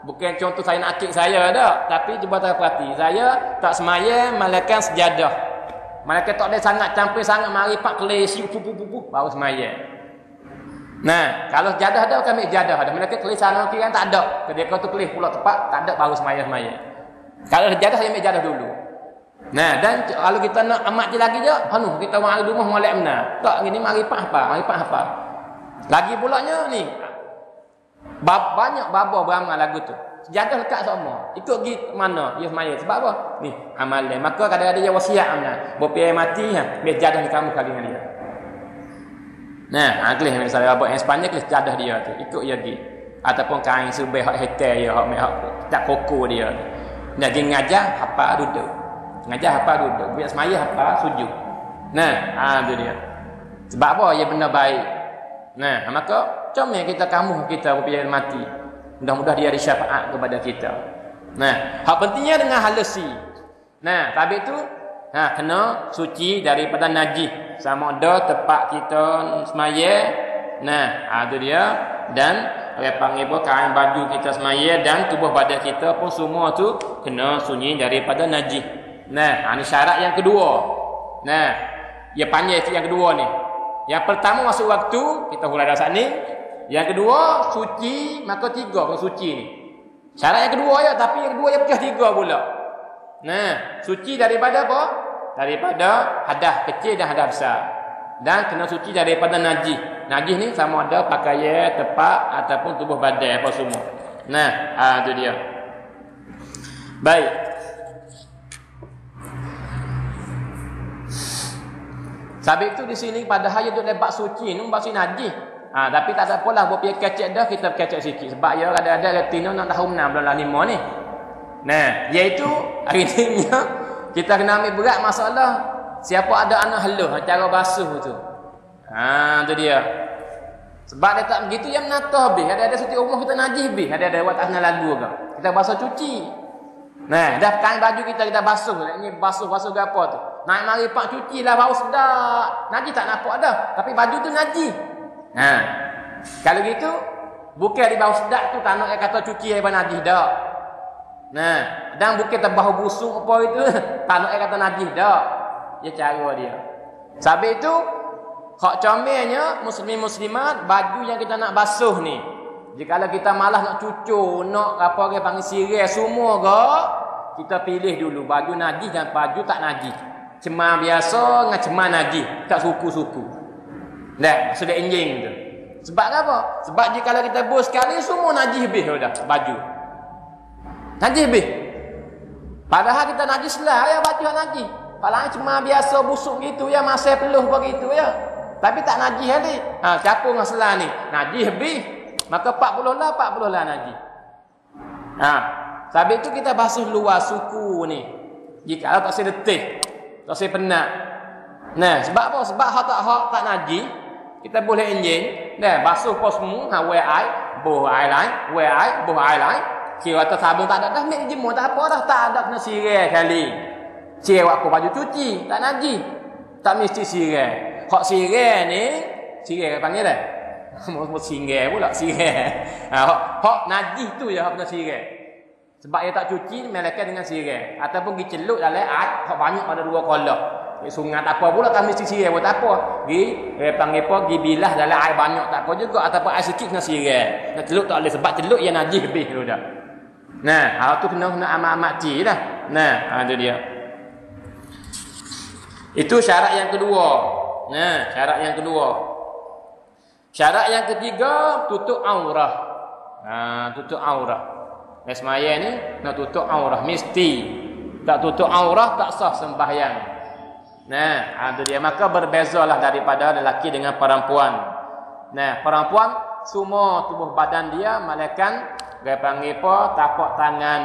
bukan contoh saya nak akik saya dah, tapi cuba tak perhati. Saya tak semaya malakan sejadah. Malakan tak ada sangat campur sangat mari pak kelis baru semaya. Kalau sejadah ada kami sejadah ada. Malakan kelis sana kiri kan tak ada. Ketika tu kelis pula tepat tak ada baru semaya. Kalau sejadah saya ambil sejadah dulu. Dan kalau kita nak amat je lagi je, kita mari rumah molek benar. Tak gini mari pak apa. Lagi pulanya ni banyak baba beramal lagu tu. Sejadah lekat semua. Ikut pergi mana dia semaya. Sebab apa? Ni amalan. Maka kadang-kadang dia wasiat amna. Bopi mati biar jadah di kamu kali dengan dia. Kelis misalnya abang yang Sepanyol kelis jadah dia tu. Ikut dia pergi. Ataupun kain subih hak hetel dia, hak tak koko dia. Nak pergi ngajar hafal duduk. Biar semaya hafal sujud. Itu dia. Sebab apa? Ia benda baik. Maka comel kita kamu kita berpijak mati. Mudah-mudahan dia ada syafaat kepada kita. Hak pentingnya dengan halusi. Tapi itu kena suci daripada najis. Sama ada tempat kita semaya. Itu dia. Dan panggil kain baju kita semaya dan tubuh badan kita pun semua tu kena sunyi daripada najis. Ini syarat yang kedua. Ia panjang yang kedua ni. Yang pertama masuk waktu, kita mulai dari sini. Yang kedua, suci, maka tiga pun suci ni. Syarat yang kedua ya, tapi yang kedua yang pecah tiga pula. Suci daripada apa? Daripada hadas kecil dan hadas besar. Dan kena suci daripada najis. Najis ni sama ada pakaian, tempat ataupun tubuh badan apa semua. Itu dia. Baik. Sebab itu di sini padahal dia duduk lebat suci ni basuh najis. Tapi tak ada apalah buat pergi kecek dah kita kecek sikit sebab ya ada retina nak tahun 6 bulan 5 ni. Iaitu hari ni kita kena ambil berat masalah siapa ada anak haluh cara basuh tu. Tu dia. Sebab dia tak begitu yang menatah habis. Ada setiap rumah kita najis habis. Ada buat tak lagu ke. Kita basuh cuci. Dah kain baju kita basuh. Ini basuh ke apa tu. Naik mari pak cuci lah bau sedap. Najis tak nampak dah. Tapi baju tu najis. Kalau gitu Bukan di bau sedak tu tak nak kata cuci air najis dak. Nah, dan bukan terbau busuk apa itu tak nak kata najis dak. Ya cara dia. Sebab itu hak comelnya muslimin muslimat baju yang kita nak basuh ni. Jikalau kita malas nak cucur, nak apa ke panggil sirai semua ke, kita pilih dulu baju najis dan baju tak najis. Cemar biasa dengan cemar najis, tak suku-suku. Dah, sudah enjing tu. Sebab apa? Sebab jikalau kita bos sekali semua najis habis dah baju. Najis habis. Padahal kita najis lah ya baju najis. Kalau cemar biasa busuk gitu ya, masih peluh begitu ya. Tapi tak najis tadi. Ha, capur dengan selah ni. Najis habis. Maka 40 lah najis. Ha, sebab itu kita basuh luar suku ni. Jika tak sedetih, tak penat. Nah, sebab apa? Sebab hak tak najis, kita boleh enjing. Dah basuh pos semua, ha we ai, boh ai lain, we ai, boh ai lain. Kira atas sabun tak ada dah, mek jemur tak apa dah, tak ada kena sirai kali. Sirai aku baju cuci, tak najis. Tak mesti sirai. Hak sirai ni, sirai panggil dah. Mau sirai pula, sirai. Ha, hak najis tu je hak kena sirai. Sebab dia tak cuci, melekat dengan sirai. Ataupun pergi celup dalam air, hak banyak pada 2 kolak. Sungat apa pula tak mesti sirai pun tak apa. Panggil apa, pergi bilah dalam air banyak tak apa juga. Ataupun air sikit kena sirai. Nak celup tak boleh, sebab celup yang najis lebih dulu dah. Nah, hal tu kena amat-amat cik dah. Nah, itu dia. Itu syarat yang kedua. Nah, syarat yang kedua. Syarat yang ketiga, tutup aurah. Tutup aurah. Semaya ni nak tutup aurah mesti. Tak tutup aurah tak sah sembahyang. Nah, itu dia. Maka berbezalah daripada lelaki dengan perempuan. Nah, perempuan semua tubuh badan dia melainkan dia panggil apa? Tapak tangan.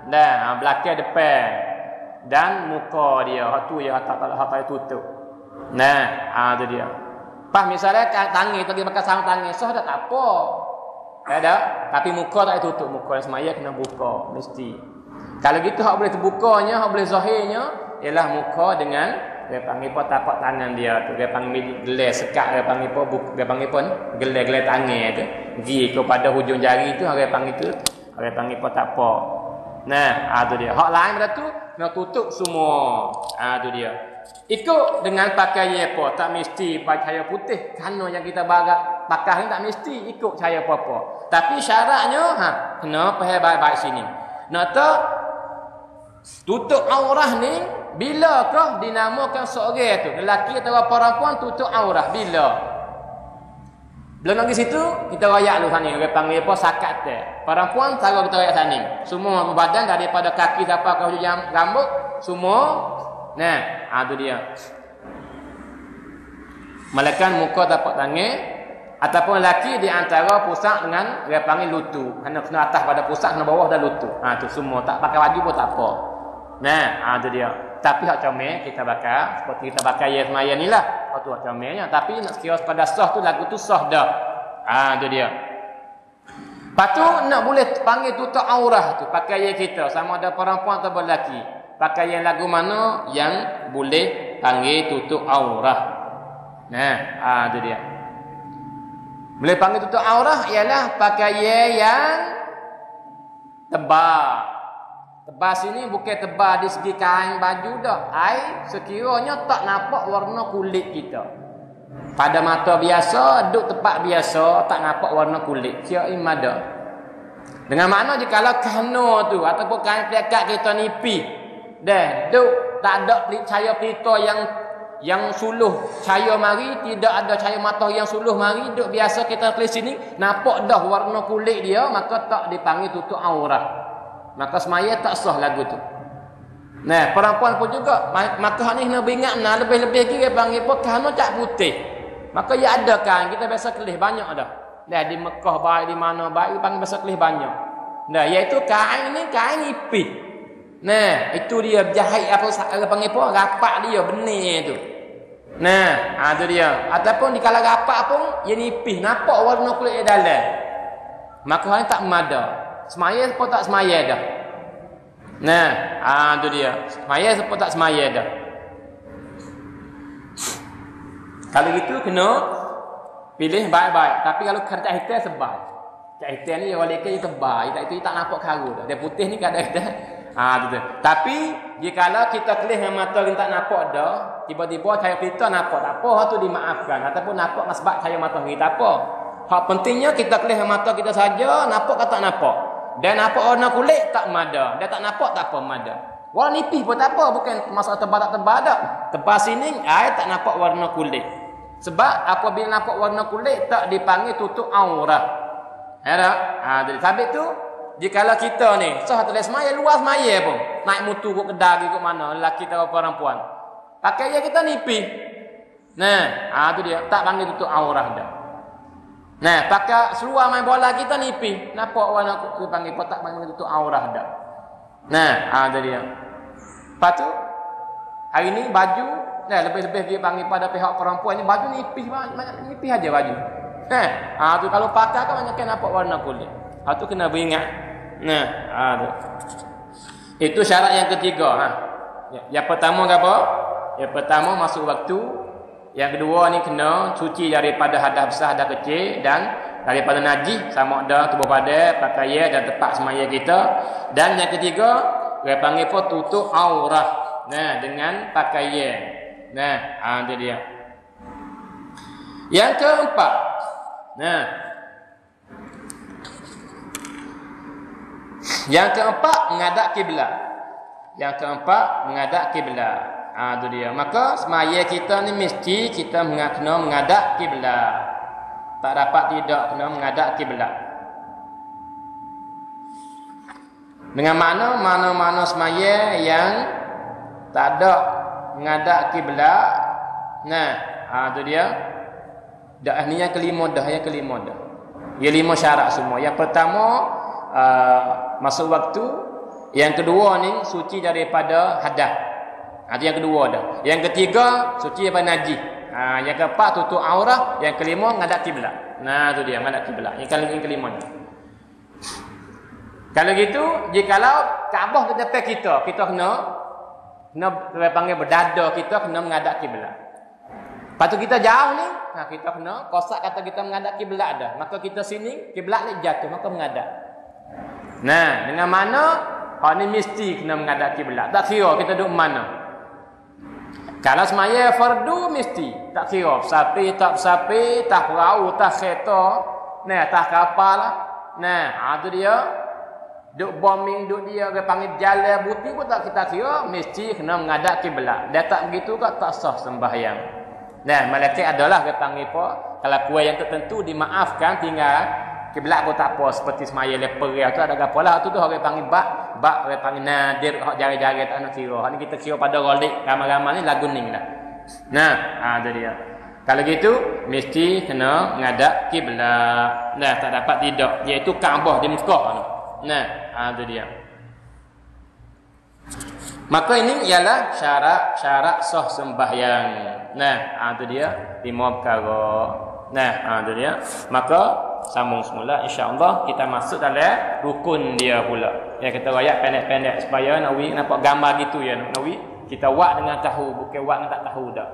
Nah, belakang depan dan muka dia. Hak tu ya tak tutup. Nah, itu dia. Pas misalnya tangan pergi pakai sarung tangan, sah dah tak apa. Ada, tapi muka tak tutup, muka semaya kena buka mesti. Kalau gitu hak boleh terbukanya, hak boleh zahirnya ialah muka dengan dia panggil apa tapak tangan dia tu, dia panggil gelar sekat, dia panggil apa dia panggil pun gelar tangan tu. Pergi kepada hujung jari tu dia panggil tu, dia panggil apa tapak. Nah, tu dia. Hak lain pada tu kena tutup semua. Tu dia. Ikut dengan pakaian apa, tak mesti cahaya putih. Kerana yang kita pakai ni tak mesti ikut cahaya apa-apa. Tapi syaratnya kena faham baik-baik sini. Nak tahu tutup aurah ni bilakah dinamakan seorang tu? Lelaki atau perempuan tutup aurah bila? Belum lagi situ kita rayak dulu sana. Dia panggil apa sakat tu. Perempuan cara kita rayak sana. Semua badan daripada kaki sampai ke hujung rambut semua. Nah, itu dia. Melainkan muka tapak tangan ataupun lelaki di antara pusat dengan dia panggil lutut. Kena atas pada pusat, kena bawah dah lutut. Tu semua tak pakai baju pun tak apa. Nah, itu dia. Tapi hak comel kita bakar seperti kita bakar ya semaya ni lah. Hak tu hak comelnya. Tapi nak sekira pada sah tu lagu tu sah dah. Itu dia. Lepas tu nak boleh panggil tutup aurah tu pakaian kita sama ada perempuan atau lelaki. Pakaian lagu mana yang boleh panggil tutup aurah. Nah, itu dia. Boleh panggil tutup aurah ialah pakaian yang tebal. Tebal sini bukan tebal di segi kain baju dah. Sekiranya tak nampak warna kulit kita. Pada mata biasa, duduk tempat biasa, tak nampak warna kulit. Kira imada. Dengan makna jikalau kahno tu ataupun kain pelikat kita nipis. Dah, duk tak ada cahaya pelita yang suluh cahaya mari, tidak ada cahaya matahari yang suluh mari, duk biasa kita tulis sini, nampak dah warna kulit dia, maka tak dipanggil tutup aurah. Maka semaya tak sah lagu tu. Nah, perempuan pun juga, maka ni kena beringat lebih-lebih lagi dia panggil apa kerana cak putih. Maka ya ada kan, kita biasa kelih banyak dah. Dah di Mekah baik di mana baik panggil biasa kelih banyak. Nah, iaitu kain ni kain nipis. Nah, itu dia jahit apa panggil apa? Rapat dia benih tu. Nah, itu dia. Ataupun di kala rapat pun ia nipis, nampak warna kulit dia dalam. Maka hal ni tak mada. Semaya apa tak semaya dah. Nah, itu dia. Semaya apa tak semaya dah. Kalau gitu kena pilih baik-baik. Tapi kalau kertas hitam sebab. Cak hitam ni orang leka dia tebal, dia tak nampak karu dah. Dia putih ni kadang-kadang betul. Tapi jikalau kita kelih dengan mata kita tak nampak dah, tiba-tiba cahaya kita nampak, tak apa, hak tu dimaafkan. Ataupun nampak dengan sebab cahaya mata kita, tak apa. Hak pentingnya kita kelih dengan mata kita saja, nampak ke tak nampak. Dan nampak warna kulit tak mada. Dia tak nampak tak apa mada. Warna nipis pun tak apa, bukan masalah tebal tak tebal dak. Tebal sini ai tak nampak warna kulit. Sebab apabila nampak warna kulit tak dipanggil tutup aurat. Ya tak? Jadi sabit tu jikalau kita ni sah tulis semaya luas semaya pun naik mutu ke kedai ke mana lelaki atau perempuan. Pakai je kita nipis. Nah, tu dia tak panggil tutup aurat dah. Nah, pakai seluar main bola kita nipis. Nampak warna kulit panggil apa tak panggil tutup aurat dah. Nah, tu dia. Lepas tu hari ni baju lebih-lebih dia panggil pada pihak perempuan ni baju nipis banyak nipis aja baju. Tu kalau pakai kan banyak nampak warna kulit. Tu kena beringat. Tu. Itu syarat yang ketiga. Yang pertama apa? Yang pertama masuk waktu. Yang kedua ni kena suci daripada hadas besar, hadas kecil dan daripada najis sama ada tubuh badan, pakaian dan tempat semaya kita. Dan yang ketiga, dia panggil apa? Tutup aurat. Dengan pakaian. Itu dia. Yang keempat. Yang keempat menghadap kiblat. Yang keempat menghadap kiblat. Itu dia. Maka semaya kita ni mesti kita kena menghadap kiblat. Tak dapat tidak kena menghadap kiblat. Dengan mana semaya yang tak ada menghadap kiblat. Itu dia. Dah ni yang kelima dah. Yang 5 syarat semua. Yang pertama masuk waktu. Yang kedua ni suci daripada hadas. Itu yang kedua dah. Yang ketiga suci daripada najis. Yang keempat tutup aurat. Yang kelima menghadap kiblat. Itu dia menghadap kiblat. Yang kelima ni. Kalau gitu, jikalau Kaabah ke depan kita kena panggil berdada, kita kena menghadap kiblat. Lepas tu kita jauh ni, kita kena kosak kata kita menghadap kiblat dah. Maka kita sini kiblat ni jatuh, maka menghadap. Dengan mana hak ni mesti kena menghadap kiblat. Tak kira kita duduk mana. Kalau semaya fardu mesti tak kira sapi tak sapi, tak perahu, tak kereta, tak kapal. Itu dia. Duk bombing duk dia panggil jalan buti pun tak kita kira mesti kena menghadap kiblat. Dia tak begitu kak tak sah sembahyang. Malaikat adalah dia panggil apa? Kalau kuat yang tertentu dimaafkan tinggal kiblat pun tak apa seperti semaya leper tu ada gapalah tu orang panggil bak dia panggil nadir hak jari-jari tak nak kira. Hak ni kita kira pada rolik ramai-ramai ni lagu ning dah. Itu dia. Kalau gitu mesti kena menghadap kiblat. Tak dapat tidak iaitu Kaabah di Mekah ni. Itu dia. Maka ini ialah syarat sah sembahyang. Itu dia 5 perkara. Itu dia. Maka sambung semula insya-Allah kita masuk dalam rukun dia pula. Yang kita rayak pendek-pendek supaya nawi nampak gambar gitu ya nawi. Kita buat dengan tahu bukan buat dengan tak tahu dah.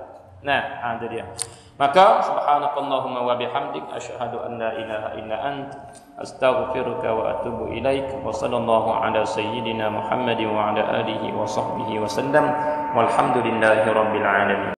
Itu dia. Maka subhanakallahumma wa bihamdik asyhadu an la ilaha illa ant astaghfiruka wa atubu ilaik wa sallallahu ala sayyidina Muhammadin wa ala alihi wa sahbihi wa sallam walhamdulillahi rabbil alamin.